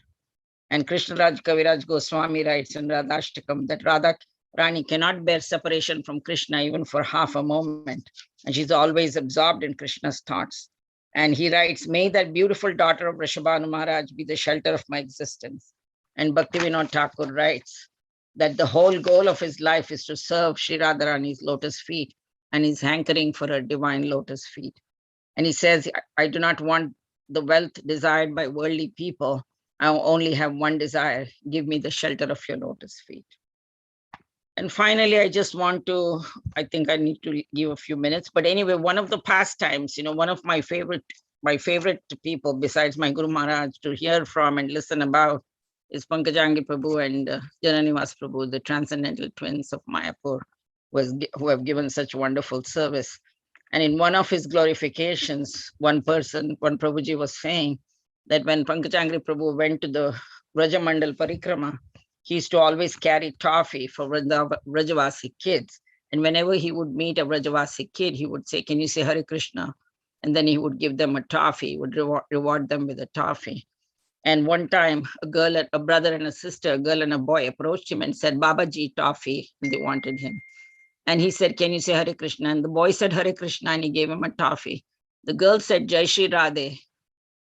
And Krishnaraj Kaviraj Goswami writes in Radhashtakam that Radharani cannot bear separation from Krishna even for half a moment, and she's always absorbed in Krishna's thoughts. And he writes, may that beautiful daughter of Rishabhanu Maharaj be the shelter of my existence. And Bhaktivinoda Thakur writes that the whole goal of his life is to serve Sri Radharani's lotus feet, and he's hankering for her divine lotus feet. And he says, I do not want the wealth desired by worldly people. I only have one desire, give me the shelter of your lotus feet. And finally, I just want to, I think I need to give a few minutes, but anyway, one of the pastimes, one of my favorite people besides my Guru Maharaj to hear from and listen about is Pankajangi Prabhu and Jananivas Prabhu, the transcendental twins of Mayapur, who have given such wonderful service. And in one of his glorifications, one Prabhuji was saying that when Pankajangri Prabhu went to the Vrajamandal Parikrama, he used to always carry toffee for Vrajavasi kids. And whenever he would meet a Vrajavasi kid, he would say, can you say Hare Krishna? And then he would give them a toffee, he would reward them with a toffee. And one time, a brother and a sister, a girl and a boy approached him and said, Babaji, toffee, and they wanted him. And he said, can you say Hare Krishna? And the boy said Hare Krishna, and he gave him a toffee. The girl said, Jai Shri Radhe.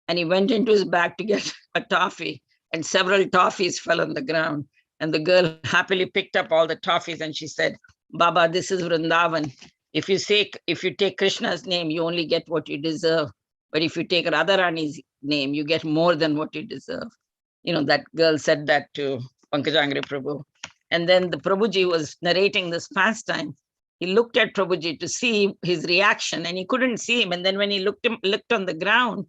And he went into his bag to get a toffee, and several toffees fell on the ground. And the girl happily picked up all the toffees, and she said, Baba, this is Vrindavan. If you take Krishna's name, you only get what you deserve. But if you take Radharani's name, you get more than what you deserve. That girl said that to Pankajangri Prabhu. And then the Prabhuji was narrating this pastime. He looked at Prabhuji to see his reaction, and he couldn't see him. And then when he looked on the ground,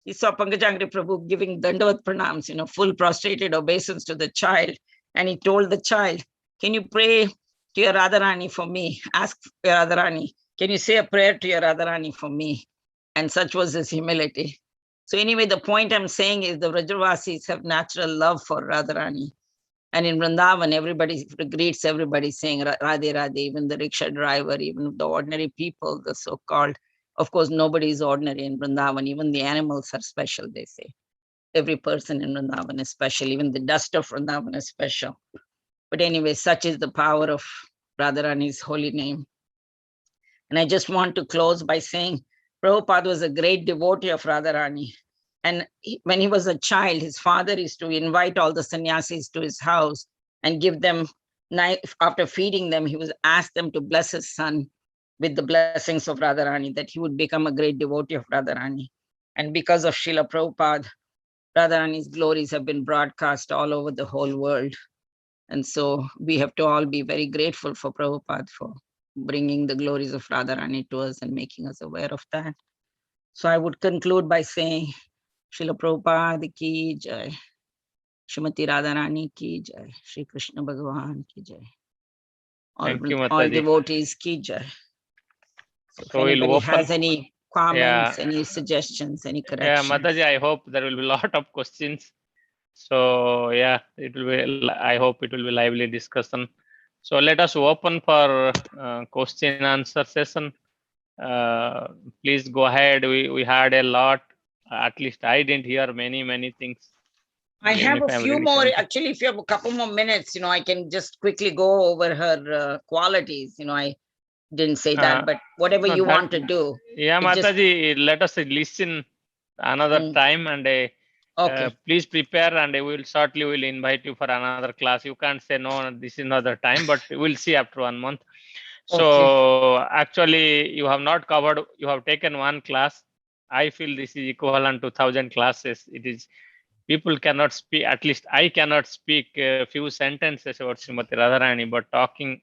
he saw Pankajangri Prabhu giving Dandavat pranams, full prostrated obeisance to the child. And he told the child, can you pray to your Radharani for me? Ask your Radharani, can you say a prayer to your Radharani for me? And such was his humility. So anyway, the point I'm saying is the Vrajavasis have natural love for Radharani. And in Vrindavan, everybody greets everybody saying Radhe Radhe, even the rickshaw driver, even the ordinary people, the so-called. Of course, nobody is ordinary in Vrindavan. Even the animals are special, they say. Every person in Vrindavan is special. Even the dust of Vrindavan is special. But anyway, such is the power of Radharani's holy name. And I just want to close by saying, Prabhupada was a great devotee of Radharani. And when he was a child, his father used to invite all the sannyasis to his house and give them, after feeding them, he would ask them to bless his son with the blessings of Radharani, that he would become a great devotee of Radharani. And because of Srila Prabhupada, Radharani's glories have been broadcast all over the whole world. And so we have to all be very grateful for Prabhupada for bringing the glories of Radharani to us and making us aware of that. So I would conclude by saying, Srila Prabhupada ki jai, Srimati Radharani ki jai, Shri Krishna Bhagavan ki jai. All devotees ki jai. So if anybody has any comments, any suggestions, any corrections. Yeah, Mataji, I hope there will be a lot of questions. So yeah, I hope it will be lively discussion. So let us open for question and answer session. Please go ahead. We had a lot. At least I didn't hear many things. I have a few more. Actually, if you have a couple more minutes, I can just quickly go over her qualities. didn't say that, but whatever no, you that- want to do. Yeah, it just- Mataji, let us listen another time, and Okay. please prepare, and we will shortly will invite you for another class. You can't say no, this is not the time, but we'll see after 1 month. So actually, you have not covered. You have taken one class. I feel this is equivalent to 1,000 classes. It is. People cannot speak. At least I cannot speak a few sentences about Srimati Radharani, but talking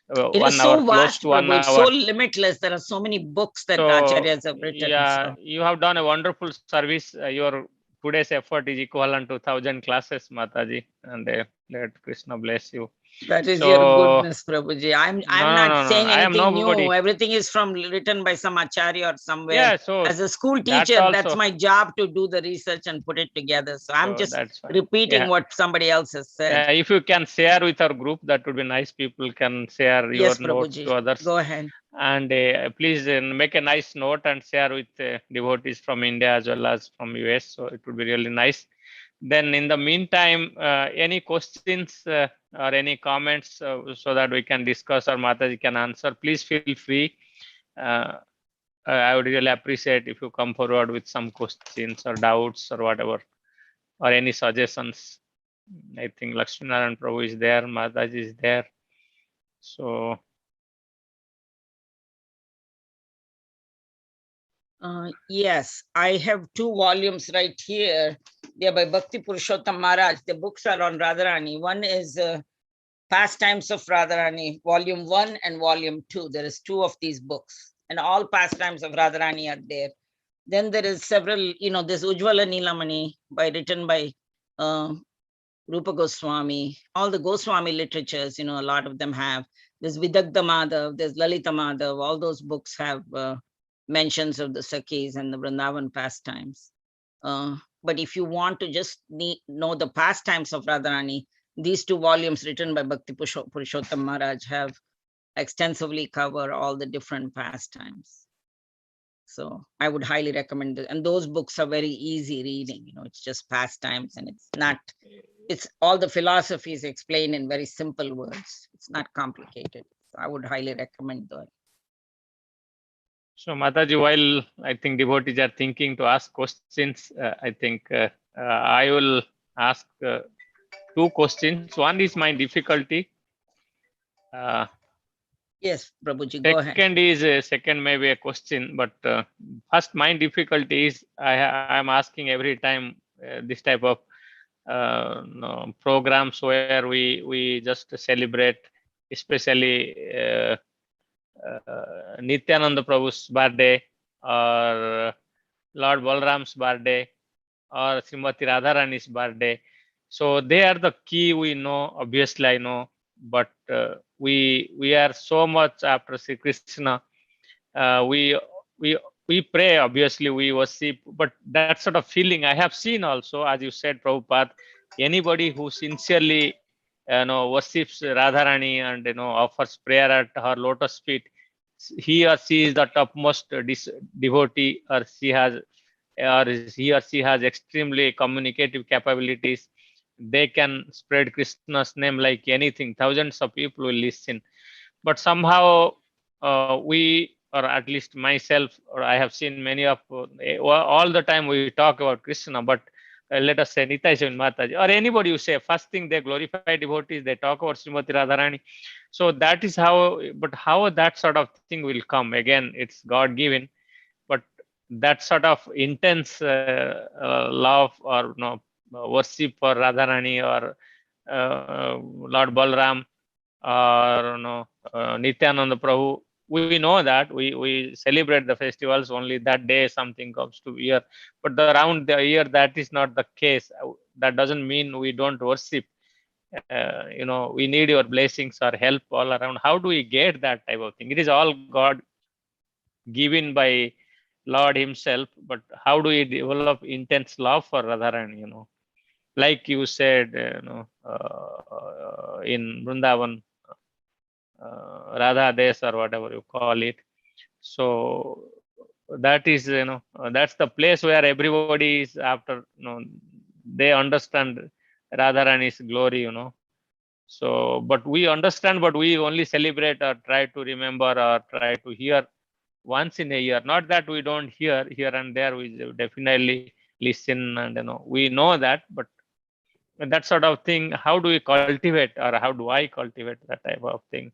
It 1 is hour, so close vast, to 1 Prabhu. It's so hour. limitless. There are so many books that So acharyas have written. yeah, So. you have done a wonderful service. Your today's effort is equivalent to 1,000 classes, Mataji, and let Krishna bless you. That is So your goodness, Prabhuji. I'm no, not saying I am anything nobody. new. Everything is from written by some acharya or somewhere. Yeah, so as a school that's teacher, also, that's my job to do the research and put it together. So I'm just that's fine. repeating Yeah. what somebody else has said. Yeah, if you can share with our group, that would be nice. People can share your Yes, notes Prabhuji. to others. Go ahead. And please make a nice note and share with devotees from India as well as from US. So it would be really nice. Then in the meantime, any questions or any comments so that we can discuss or Mataji can answer, please feel free. I would really appreciate if you come forward with some questions or doubts or whatever, or any suggestions. I think Lakshminarayan Prabhu is there, Mataji is there. So Yes, I have 2 volumes right here. They're by Bhakti Purushottam Maharaj. The books are on Radharani. One is Pastimes of Radharani, Volume 1 and Volume 2. There is 2 of these books, and all pastimes of Radharani are there. Then there is several, this Ujjvala Nilamani written by Rupa Goswami. All the Goswami literatures, a lot of them have. There's Vidagdha Madhav, there's Lalita Madhav. All those books have mentions of the Sakhis and the Vrindavan pastimes. But if you want to just know the pastimes of Radharani, these 2 volumes written by Bhakti Purushottam Maharaj have extensively cover all the different pastimes. So I would highly recommend it. And those books are very easy reading. It's just pastimes, and it's all the philosophies explained in very simple words. It's not complicated. So I would highly recommend that. So Mataji, while I think devotees are thinking to ask questions, I think I will ask 2 questions. One is my difficulty. Yes, Prabhuji, go ahead. Second maybe a question, but first my difficulty is I'm asking every time this type of programs where we just celebrate, especially Nityananda Prabhu's birthday or Lord Balram's birthday or Srimati Radharani's birthday. So they are the key, we know, obviously I know, but we are so much after Sri Krishna. We pray, obviously we worship, but that sort of feeling I have seen also, as you said, Prabhupada, anybody who sincerely worships Radharani and offers prayer at her lotus feet, he or she is the topmost devotee, or he or she has extremely communicative capabilities. They can spread Krishna's name like anything. Thousands of people will listen. But somehow we, or at least myself, or I have seen many of all the time we talk about Krishna, but let us say Nitai Shivan Mataji or anybody you say, first thing they glorify devotees, they talk about Srimati Radharani. So that is how, but how that sort of thing will come? Again, it's God given, but that sort of intense love or worship for Radharani or Lord Balram or Nityananda Prabhu, we know that we celebrate the festivals only that day something comes to year, but around the year that is not the case. That doesn't mean we don't worship. We need your blessings or help all around. How do we get that type of thing? It is all God given by Lord himself, but how do we develop intense love for Radharani? Like you said, in Vrindavan, Radha Des or whatever you call it. So that is, that's the place where everybody is after, they understand Radharani's glory, So, but we understand, but we only celebrate or try to remember or try to hear once in a year. Not that we don't hear here and there, we definitely listen, and we know that, but that sort of thing, how do we cultivate, or how do I cultivate that type of thing?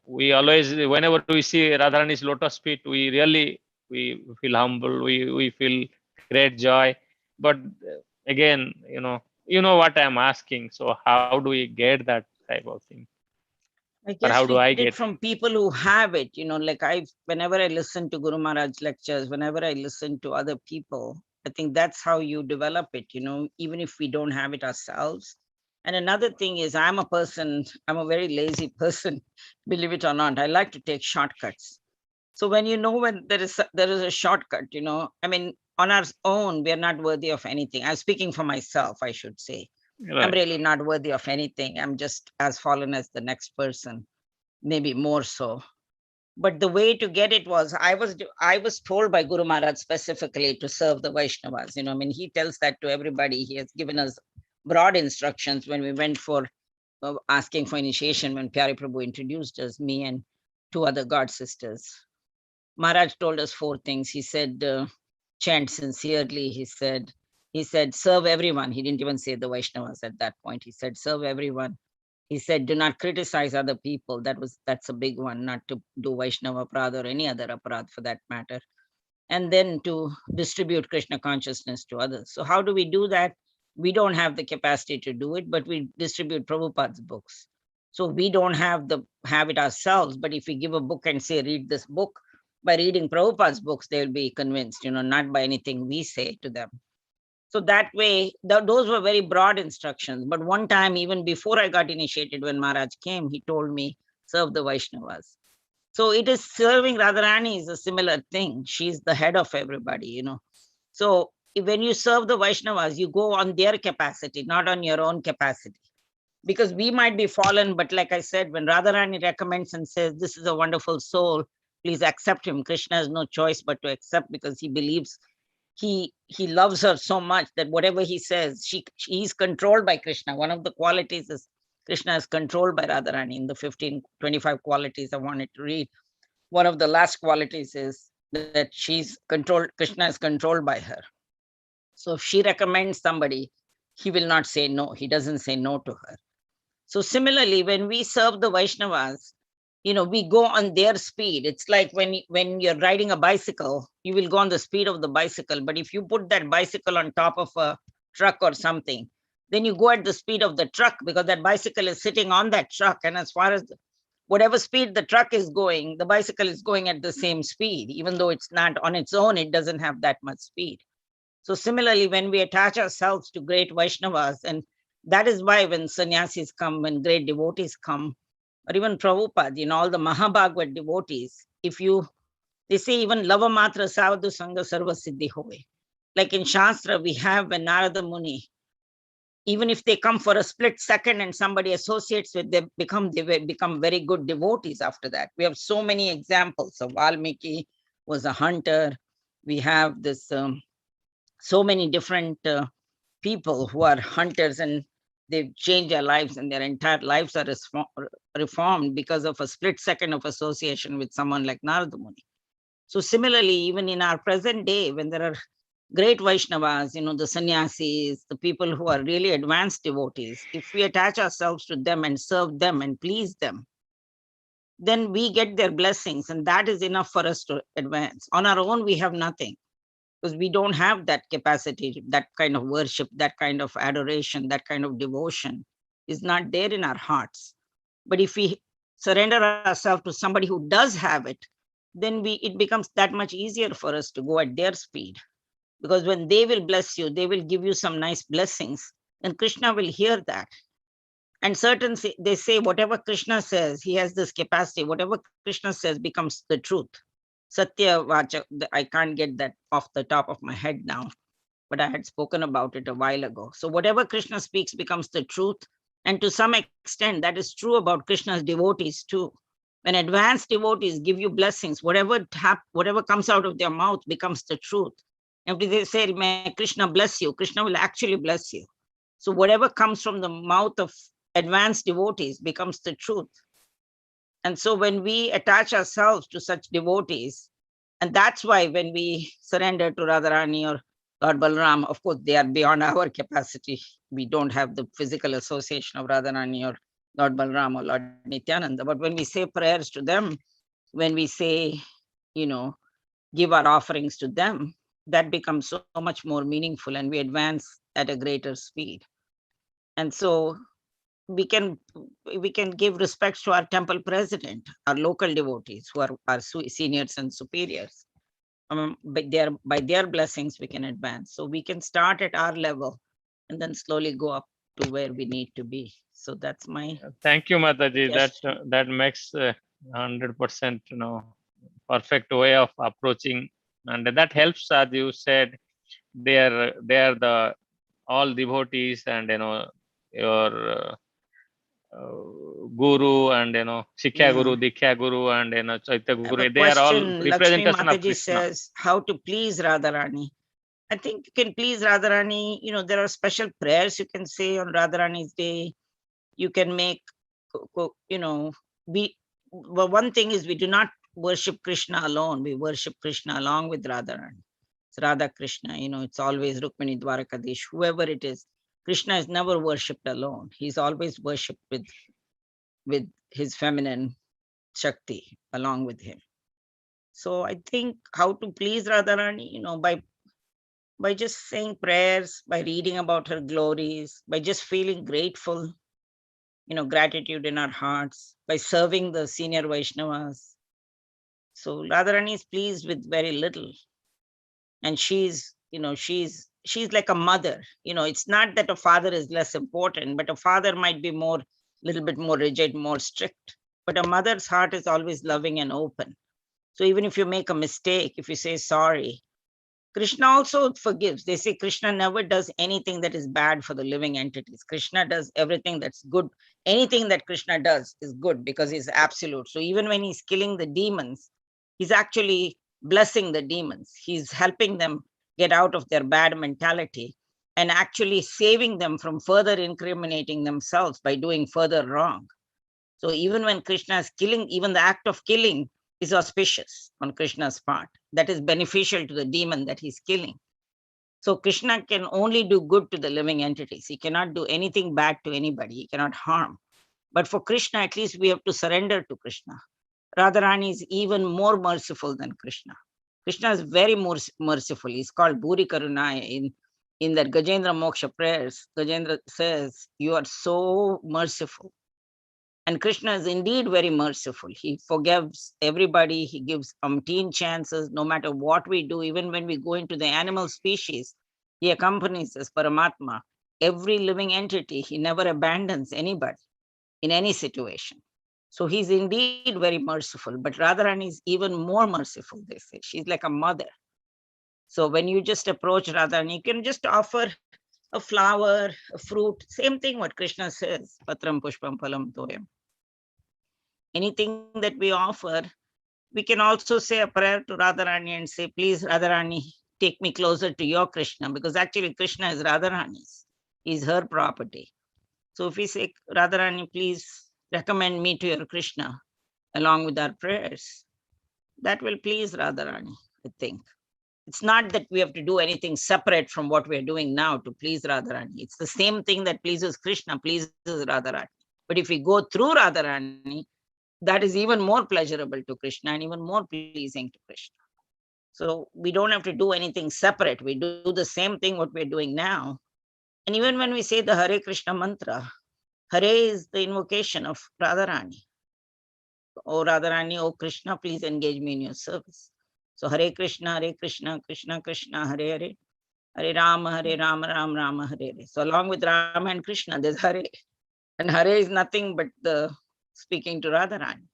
We always, whenever we see Radharani's lotus feet, we really, we feel humble, we feel great joy. But again, what I'm asking. So how do we get that type of thing? I Or guess how do we I get it get? from people who have it, like whenever I listen to Guru Maharaj lectures, whenever I listen to other people, I think that's how you develop it, even if we don't have it ourselves. And another thing is I'm a very lazy person, believe it or not. I like to take shortcuts. So when when there is a shortcut, I mean, on our own, we are not worthy of anything. I'm speaking for myself, I should say. I'm Right. really not worthy of anything. I'm just as fallen as the next person, maybe more so. But the way to get it was, I was told by Guru Maharaj specifically to serve the Vaishnavas. I mean, he tells that to everybody. He has given us broad instructions when we went for asking for initiation, when Pyari Prabhu introduced us, me and two other god sisters. Maharaj told us four things. He said, chant sincerely. He said, serve everyone. He didn't even say the Vaishnavas at that point. He said, serve everyone. He said, do not criticize other people. That's a big one, not to do Vaishnava aparadha or any other aparadha for that matter. And then to distribute Krishna consciousness to others. So how do we do that? We don't have the capacity to do it, but we distribute Prabhupada's books. So we don't have it ourselves, but if we give a book and say, read this book, by reading Prabhupada's books, they'll be convinced, not by anything we say to them. So that way, those were very broad instructions. But one time, even before I got initiated, when Maharaj came, he told me, serve the Vaishnavas. So it is serving Radharani is a similar thing. She's the head of everybody, So when you serve the Vaishnavas, you go on their capacity, not on your own capacity. Because we might be fallen, but like I said, when Radharani recommends and says, this is a wonderful soul, please accept him. Krishna has no choice but to accept, because he believes he loves her so much that whatever he says, he's controlled by Krishna. One of the qualities is Krishna is controlled by Radharani. In the 25 qualities I wanted to read, one of the last qualities is that Krishna is controlled by her. So if she recommends somebody, he will not say no. He doesn't say no to her. So similarly, when we serve the Vaishnavas, we go on their speed. It's like when you're riding a bicycle, you will go on the speed of the bicycle. But if you put that bicycle on top of a truck or something, then you go at the speed of the truck, because that bicycle is sitting on that truck. And as far as whatever speed the truck is going, the bicycle is going at the same speed. Even though it's not on its own, it doesn't have that much speed. So similarly, when we attach ourselves to great Vaishnavas, and that is why when sannyasis come, when great devotees come, or even Prabhupada, all the Mahabhagavad devotees, they say even lava matra savadhu sangha sarva siddhi hoy. Like in Shastra, we have when Narada Muni, even if they come for a split second and somebody associates with them, they become very good devotees after that. We have so many examples. So Valmiki was a hunter. We have this so many different people who are hunters, and they've changed their lives, and their entire lives are reformed because of a split second of association with someone like Narada Muni. So similarly, even in our present day, when there are great Vaishnavas, the sannyasis, the people who are really advanced devotees, if we attach ourselves to them and serve them and please them, then we get their blessings, and that is enough for us to advance. On our own, we have nothing, because we don't have that capacity. That kind of worship, that kind of adoration, that kind of devotion is not there in our hearts. But if we surrender ourselves to somebody who does have it, then it becomes that much easier for us to go at their speed. Because when they will bless you, they will give you some nice blessings, and Krishna will hear that. And they say whatever Krishna says, he has this capacity. Whatever Krishna says becomes the truth. Satya Vacha, I can't get that off the top of my head now, but I had spoken about it a while ago. So whatever Krishna speaks becomes the truth. And to some extent, that is true about Krishna's devotees too. When advanced devotees give you blessings, whatever comes out of their mouth becomes the truth. And if they say, may Krishna bless you, Krishna will actually bless you. So whatever comes from the mouth of advanced devotees becomes the truth. And so when we attach ourselves to such devotees, and that's why when we surrender to Radharani or Lord Balaram, of course, they are beyond our capacity. We don't have the physical association of Radharani or Lord Balaram or Lord Nityananda. But when we say prayers to them, when we say, give our offerings to them, that becomes so much more meaningful and we advance at a greater speed. And so we can give respects to our temple president, our local devotees who are our seniors and superiors. By their blessings, we can advance. So we can start at our level and then slowly go up to where we need to be. So that's my Thank you, Mataji. suggestion. That makes 100%, perfect way of approaching, and that helps, as you said. They are the all devotees, and your guru, and Shikya Guru, Dikya Guru, and Chaitya I have a Guru. They are all question. Lakshmi representation of Mataji Krishna. says, how to please Radharani? I think you can please Radharani. There are special prayers you can say on Radharani's day. You can make, well, one thing is we do not worship Krishna alone. We worship Krishna along with Radharani. It's Radha Krishna, it's always Rukmini Dwarakadesh, whoever it is. Krishna is never worshipped alone. He's always worshipped with his feminine Shakti along with him. So I think how to please Radharani, by just saying prayers, by reading about her glories, by just feeling grateful, gratitude in our hearts, by serving the senior Vaishnavas. So Radharani is pleased with very little. And she's like a mother. It's not that a father is less important, but a father might be little bit more rigid, more strict. But a mother's heart is always loving and open. So even if you make a mistake, if you say sorry, Krishna also forgives. They say Krishna never does anything that is bad for the living entities. Krishna does everything that's good. Anything that Krishna does is good because he's absolute. So even when he's killing the demons, he's actually blessing the demons. He's helping them get out of their bad mentality and actually saving them from further incriminating themselves by doing further wrong. So even when Krishna is killing, even the act of killing is auspicious on Krishna's part. That is beneficial to the demon that he's killing. So Krishna can only do good to the living entities. He cannot do anything bad to anybody. He cannot harm. But for Krishna, at least we have to surrender to Krishna. Radharani is even more merciful than Krishna. Krishna is very merciful. He's called Bhuri Karunaya in that Gajendra Moksha prayers. Gajendra says, you are so merciful. And Krishna is indeed very merciful. He forgives everybody. He gives umpteen chances, no matter what we do. Even when we go into the animal species, he accompanies us, Paramatma. Every living entity, he never abandons anybody in any situation. So he's indeed very merciful, but Radharani is even more merciful, they say. She's like a mother. So when you just approach Radharani, you can just offer a flower, a fruit, same thing what Krishna says, Patram Pushpam Phalam Toyam. Anything that we offer, we can also say a prayer to Radharani and say, please Radharani, take me closer to your Krishna, because actually Krishna is Radharani's. He's her property. So if we say, Radharani, please recommend me to your Krishna, along with our prayers, that will please Radharani, I think. It's not that we have to do anything separate from what we're doing now to please Radharani. It's the same thing that pleases Krishna, pleases Radharani. But if we go through Radharani, that is even more pleasurable to Krishna and even more pleasing to Krishna. So we don't have to do anything separate. We do the same thing what we're doing now. And even when we say the Hare Krishna mantra, Hare is the invocation of Radharani. Oh Radharani, oh Krishna, please engage me in your service. So Hare Krishna, Krishna Krishna, Hare Hare, Hare Rama, Ram Rama, Hare Hare. So along with Rama and Krishna, there's Hare. And Hare is nothing but the speaking to Radharani.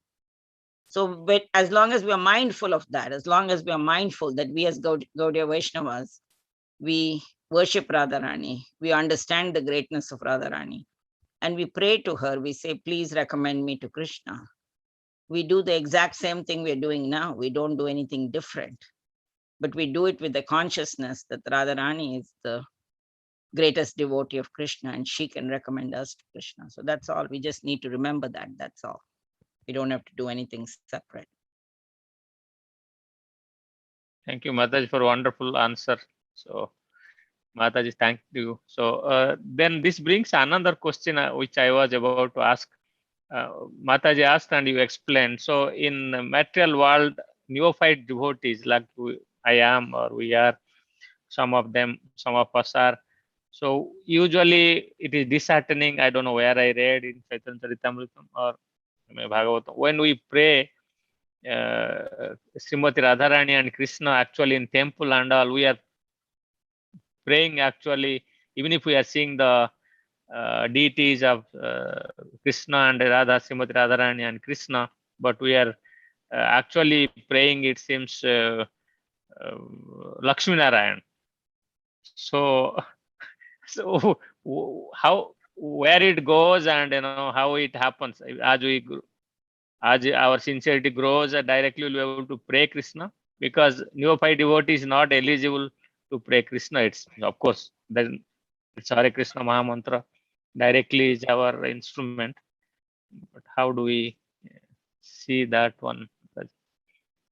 So as long as we are mindful of that, as long as we are mindful that we as Gaudiya Vaishnavas, we worship Radharani, we understand the greatness of Radharani, and we pray to her, we say, please recommend me to Krishna. We do the exact same thing we're doing now. We don't do anything different, but we do it with the consciousness that Radharani is the greatest devotee of Krishna, and she can recommend us to Krishna. So that's all. We just need to remember that. That's all. We don't have to do anything separate. Thank you, Mataji, for wonderful answer. So, Mataji, thank you. So, then this brings another question which I was about to ask. Mataji asked and you explained. So, in the material world, neophyte devotees like I am or we are, some of them, some of us are. So, usually it is disheartening. I don't know where I read in Chaitanya Charitamrita or Bhagavatam. When we pray, Srimati Radharani and Krishna actually in temple and all, we are praying actually, even if we are seeing the deities of Krishna and Radha, Srimati Radharani and Krishna, but we are actually praying, it seems, Lakshmi Narayan. So, so how, where it goes and how it happens as our sincerity grows, directly we'll be able to pray Krishna, because neophyte devotee is not eligible to pray Krishna. It's, of course, then it's Hare Krishna Mahamantra directly is our instrument. But how do we see that one?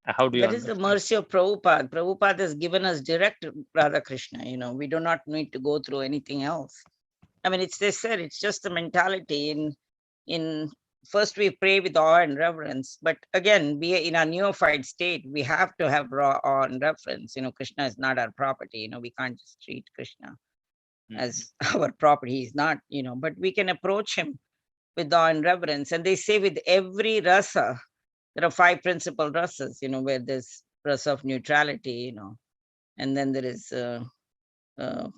How do you That is the understand? mercy of Prabhupada. Prabhupada has given us direct Radha Krishna. We do not need to go through anything else. I mean, they said it's just the mentality. In first we pray with awe and reverence, but again, we in our neophyte state, we have to have raw awe and reverence. Krishna is not our property. We can't just treat Krishna as our property. He's not. But we can approach him with awe and reverence. And they say with every rasa, there are 5 principal rasas. Where there's rasa of neutrality. And then there is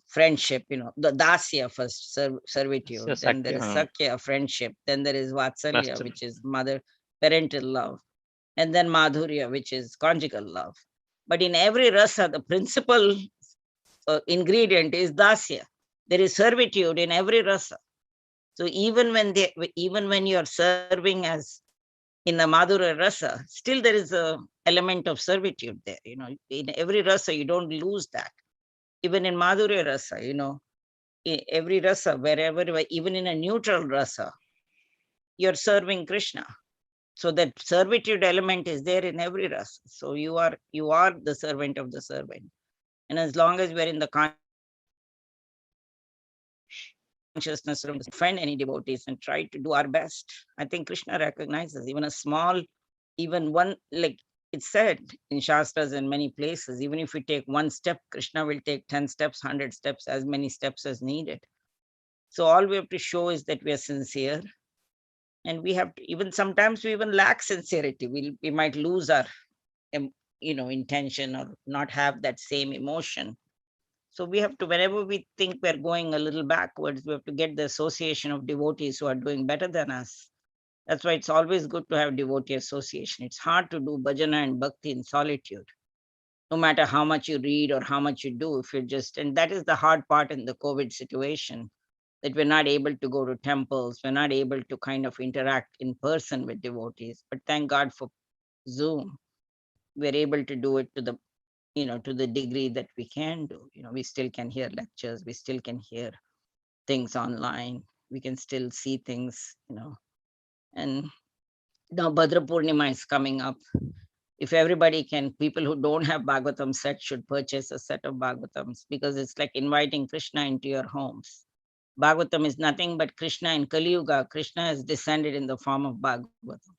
friendship, the dasya first, servitude, then there is sakya, friendship, then there is vatsalya, which is mother parental love, and then madhurya, which is conjugal love. But in every rasa, the principal ingredient is dasya. There is servitude in every rasa. So even when you are serving as in the madhurya rasa, still there is a element of servitude there. In every rasa, you don't lose that. Even in Madhurya Rasa, every rasa, wherever, even in a neutral rasa, you're serving Krishna. So that servitude element is there in every rasa. So you are the servant of the servant. And as long as we're in the consciousness of defend any devotees and try to do our best, I think Krishna recognizes even one, like it's said in Shastras and many places, even if we take one step, Krishna will take 10 steps, 100 steps, as many steps as needed. So all we have to show is that we are sincere. And we have to, even sometimes we even lack sincerity. We might lose our, intention or not have that same emotion. So we have to, whenever we think we're going a little backwards, we have to get the association of devotees who are doing better than us. That's why it's always good to have devotee association. It's hard to do bhajana and bhakti in solitude, no matter how much you read or how much you do. If you're just, and that is the hard part in the COVID situation, that we're not able to go to temples, we're not able to kind of interact in person with devotees. But thank God for Zoom. We're able to do it to the degree that we can do. We still can hear lectures, we still can hear things online, we can still see things, and now Bhadra Purnima is coming up. If everybody can, people who don't have Bhagavatam set should purchase a set of Bhagavatams, because it's like inviting Krishna into your homes. Bhagavatam is nothing but Krishna in Kali Yuga. Krishna has descended in the form of Bhagavatam.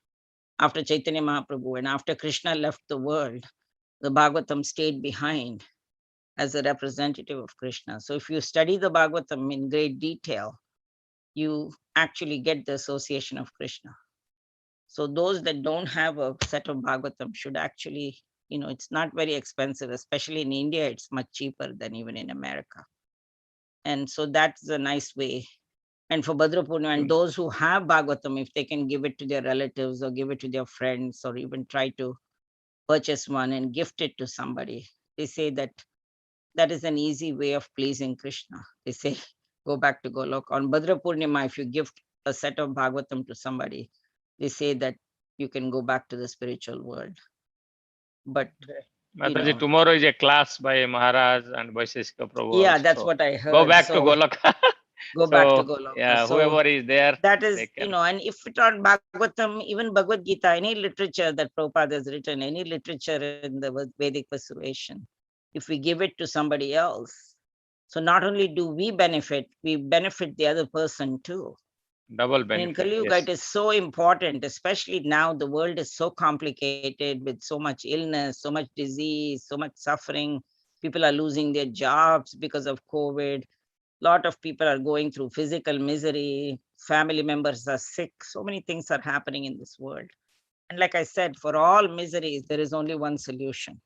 After Chaitanya Mahaprabhu and after Krishna left the world, the Bhagavatam stayed behind as a representative of Krishna. So if you study the Bhagavatam in great detail, you actually get the association of Krishna. So those that don't have a set of Bhagavatam should actually, it's not very expensive, especially in India, it's much cheaper than even in America. And so that's a nice way. And for Bhadra Purnima, and those who have Bhagavatam, if they can give it to their relatives or give it to their friends, or even try to purchase one and gift it to somebody, they say that is an easy way of pleasing Krishna. They say, go back to Golok. On Bhadra Purnima, if you gift a set of Bhagavatam to somebody, they say that you can go back to the spiritual world. But Mataji, tomorrow is a class by Maharaj and by Sishka Prabhu. Yeah, Also. that's what I heard. Go back to So Goloka. go back to Goloka. Yeah, So whoever is there, that is, they can. and if it on Bhagavatam, even Bhagavad Gita, any literature that Prabhupada has written, any literature in the Vedic persuasion, if we give it to somebody else, so not only do we benefit the other person too. Double And benefit. in Kali Yuga, Yes. it is so important, especially now the world is so complicated with so much illness, so much disease, so much suffering. People are losing their jobs because of COVID. A lot of people are going through physical misery. Family members are sick. So many things are happening in this world. And like I said, for all miseries, there is only one solution.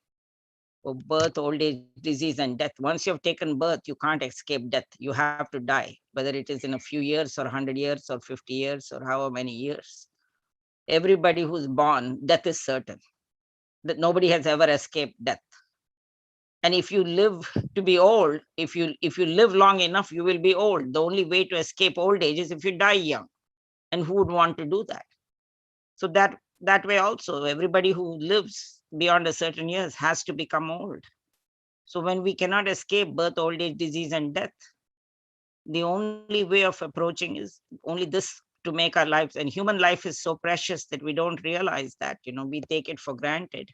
For birth, old age, disease, and death. Once you have taken birth, you can't escape death. You have to die, whether it is in a few years or 100 years or 50 years or however many years. Everybody who's born, death is certain. That nobody has ever escaped death. And if you live to be old, if you live long enough, you will be old. The only way to escape old age is if you die young. And who would want to do that? So that way also, everybody who lives beyond a certain years has to become old. So when we cannot escape birth, old age, disease, and death, the only way of approaching is only this to make our lives. And human life is so precious that we don't realize that, we take it for granted.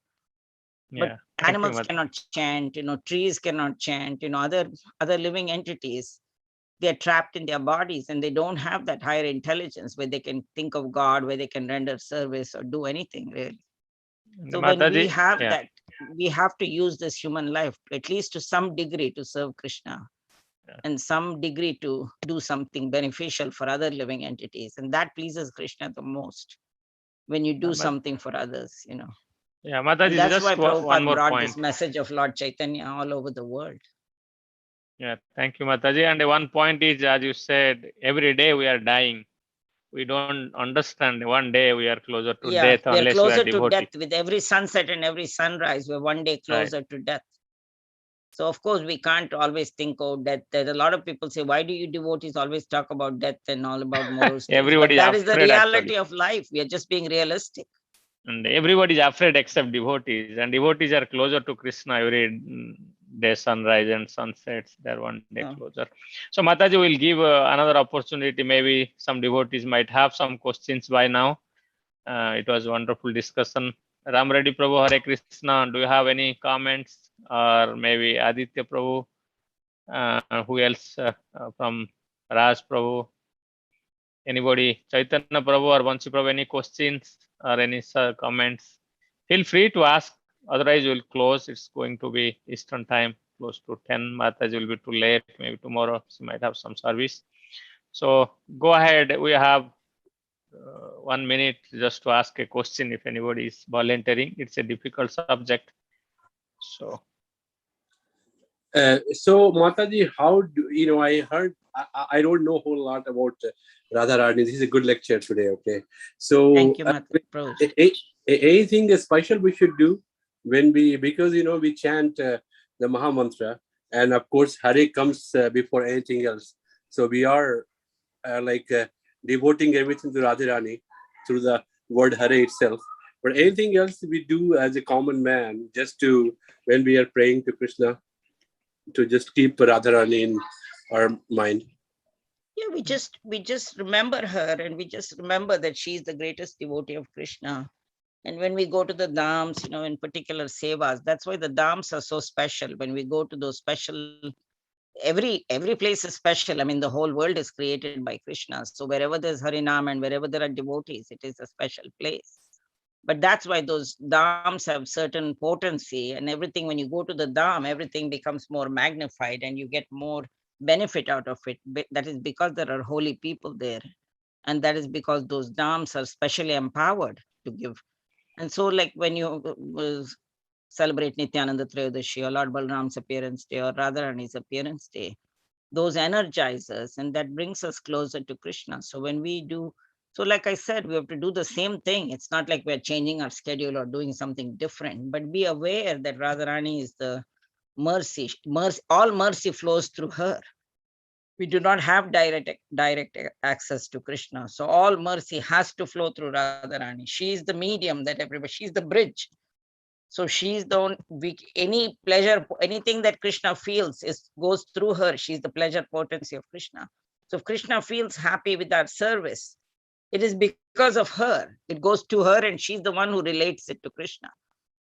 Yeah. But animals cannot chant, trees cannot chant, other living entities, they're trapped in their bodies and they don't have that higher intelligence where they can think of God, where they can render service or do anything really. So when we have that, we have to use this human life, at least to some degree, to serve Krishna, and some degree to do something beneficial for other living entities. And that pleases Krishna the most, when you do something for others, Yeah, Mataji, and that's just why one Prabhupada more brought point. this message of Lord Chaitanya all over the world. Yeah, thank you, Mataji. And one point is, as you said, every day we are dying. We don't understand one day we are closer to death we are unless closer we are to devotee. death. With every sunset and every sunrise, we're one day closer to death. So of course we can't always think, oh, death. There's a lot of people say, why do you devotees always talk about death and all about morals? Everybody But that is the reality actually of life. We are just being realistic. And everybody is afraid except devotees, and devotees are closer to Krishna every day, sunrise and sunsets. They're one day closer. So Mataji will give another opportunity. Maybe some devotees might have some questions by now. It was wonderful discussion. Ram Reddy Prabhu, Hare Krishna. Do you have any comments? Or maybe Aditya Prabhu? Who else from Raj Prabhu? Anybody? Chaitanya Prabhu or Vansi Prabhu, any questions or any comments? Feel free to ask. Otherwise, we'll close. It's going to be Eastern time, close to 10. Mataji will be too late. Maybe tomorrow she might have some service. So go ahead. We have 1 minute just to ask a question if anybody is volunteering. It's a difficult subject. So Mataji, how do I heard? I don't know a whole lot about Radharani. This is a good lecture today. Okay, so thank you, Mataji. Anything special we should do when because we chant the Maha Mantra, and of course Hare comes before anything else. So we are devoting everything to Radharani through the word Hare itself. But anything else we do as a common man, just to when we are praying to Krishna, to just keep Radharani in our mind. Yeah, we just remember her, and we just remember that she's the greatest devotee of Krishna. And when we go to the dhams, in particular sevas, that's why the dhams are so special. When we go to those special, every place is special. I mean, the whole world is created by Krishna. So wherever there's Harinam and wherever there are devotees, it is a special place. But that's why those dhams have certain potency, and everything, when you go to the dham, everything becomes more magnified and you get more benefit out of it. That is because there are holy people there. And that is because those dhams are specially empowered to give. And so like when you celebrate Nityananda Trayodashi or Lord Balram's appearance day or Radharani's appearance day, those energize us and that brings us closer to Krishna. So when we do, so like I said, we have to do the same thing. It's not like we're changing our schedule or doing something different, but be aware that Radharani is the mercy. All mercy flows through her. We do not have direct access to Krishna. So all mercy has to flow through Radharani. She is the medium that everybody, she's the bridge. So she's the one, any pleasure, anything that Krishna feels goes through her. She's the pleasure potency of Krishna. So if Krishna feels happy with our service, it is because of her. It goes to her and she's the one who relates it to Krishna.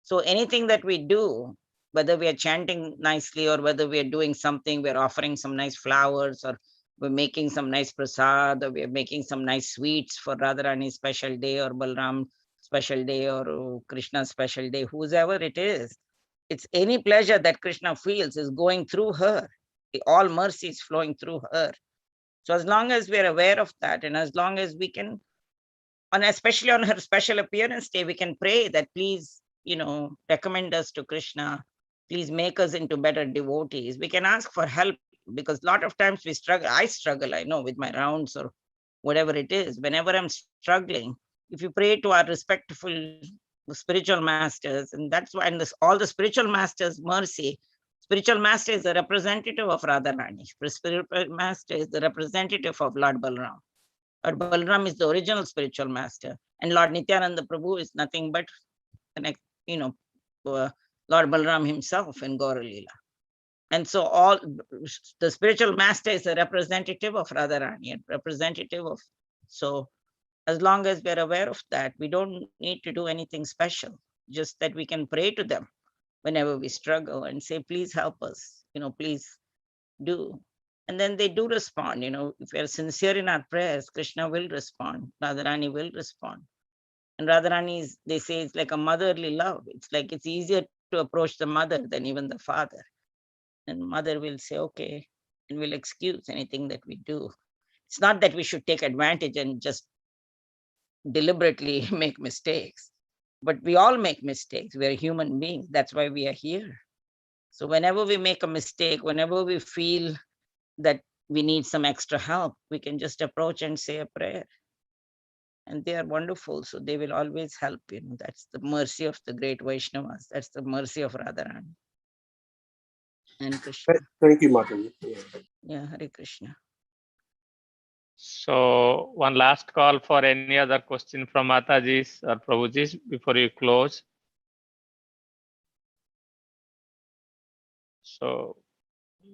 So anything that we do, whether we are chanting nicely or whether we are doing something, we're offering some nice flowers or we're making some nice prasad or we're making some nice sweets for Radharani's special day or Balram special day or Krishna's special day, whoever it is, it's any pleasure that Krishna feels is going through her. All mercy is flowing through her. So as long as we're aware of that and as long as we can, and especially on her special appearance day, we can pray that please, recommend us to Krishna. Please make us into better devotees. We can ask for help because a lot of times we struggle. I struggle, I know, with my rounds or whatever it is. Whenever I'm struggling, if you pray to our respectful spiritual masters, and that's why all the spiritual masters' mercy, spiritual master is the representative of Radharani. Spiritual master is the representative of Lord Balram. Lord Balram is the original spiritual master, and Lord Nityananda Prabhu is nothing but, Lord Balram himself in Gaura Leela. And so all the spiritual master is a representative of Radharani, and representative of. So as long as we're aware of that, we don't need to do anything special, just that we can pray to them whenever we struggle and say, please help us, please do. And then they do respond, if we are sincere in our prayers, Krishna will respond, Radharani will respond. And Radharani is, they say, it's like a motherly love. It's like it's easier to approach the mother than even the father. And mother will say, okay, and will excuse anything that we do. It's not that we should take advantage and just deliberately make mistakes, but we all make mistakes. We are human beings. That's why we are here. So whenever we make a mistake, whenever we feel that we need some extra help, we can just approach and say a prayer. And they are wonderful. So they will always help. That's the mercy of the great Vaishnavas. That's the mercy of Radharani and Krishna. Thank you, Mataji. Yeah, Hare Krishna. So one last call for any other question from Mataji's or Prabhuji's before you close. So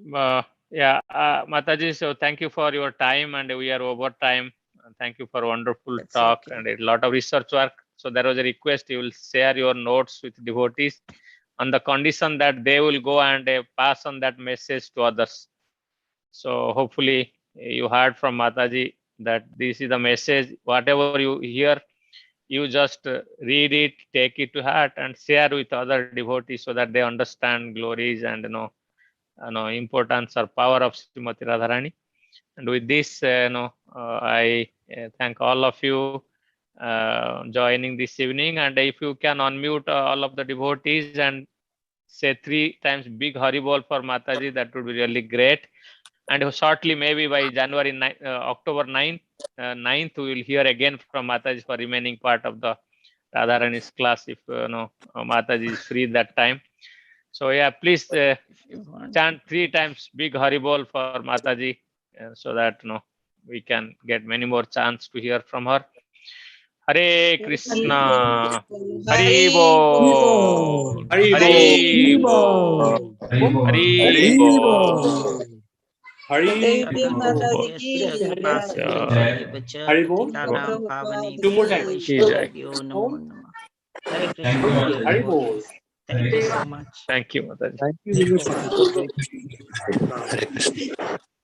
Mataji, so thank you for your time, and we are over time. Thank you for wonderful That's talk okay. and a lot of research work. So there was a request you will share your notes with devotees on the condition that they will go and pass on that message to others. So hopefully you heard from Mataji that this is the message. Whatever you hear, you just read it, take it to heart, and share with other devotees so that they understand glories and importance or power of Srimati Radharani. And with this, I thank all of you joining this evening. And if you can unmute all of the devotees and say 3 times big Haribol for Mataji, that would be really great. And shortly, maybe by October 9th, we will hear again from Mataji for remaining part of the Radharani's class, if Mataji is free that time. So yeah, please chant 3 times big Haribol for Mataji, so that we can get many more chance to hear from her. Hare Krishna, Hari Bol, Hari Bol, Hari Bol. Two more times. Hare Krishna. Thank you so much. Thank you, Mataji. Thank you, Jivas. Thank you. Hare Krishna.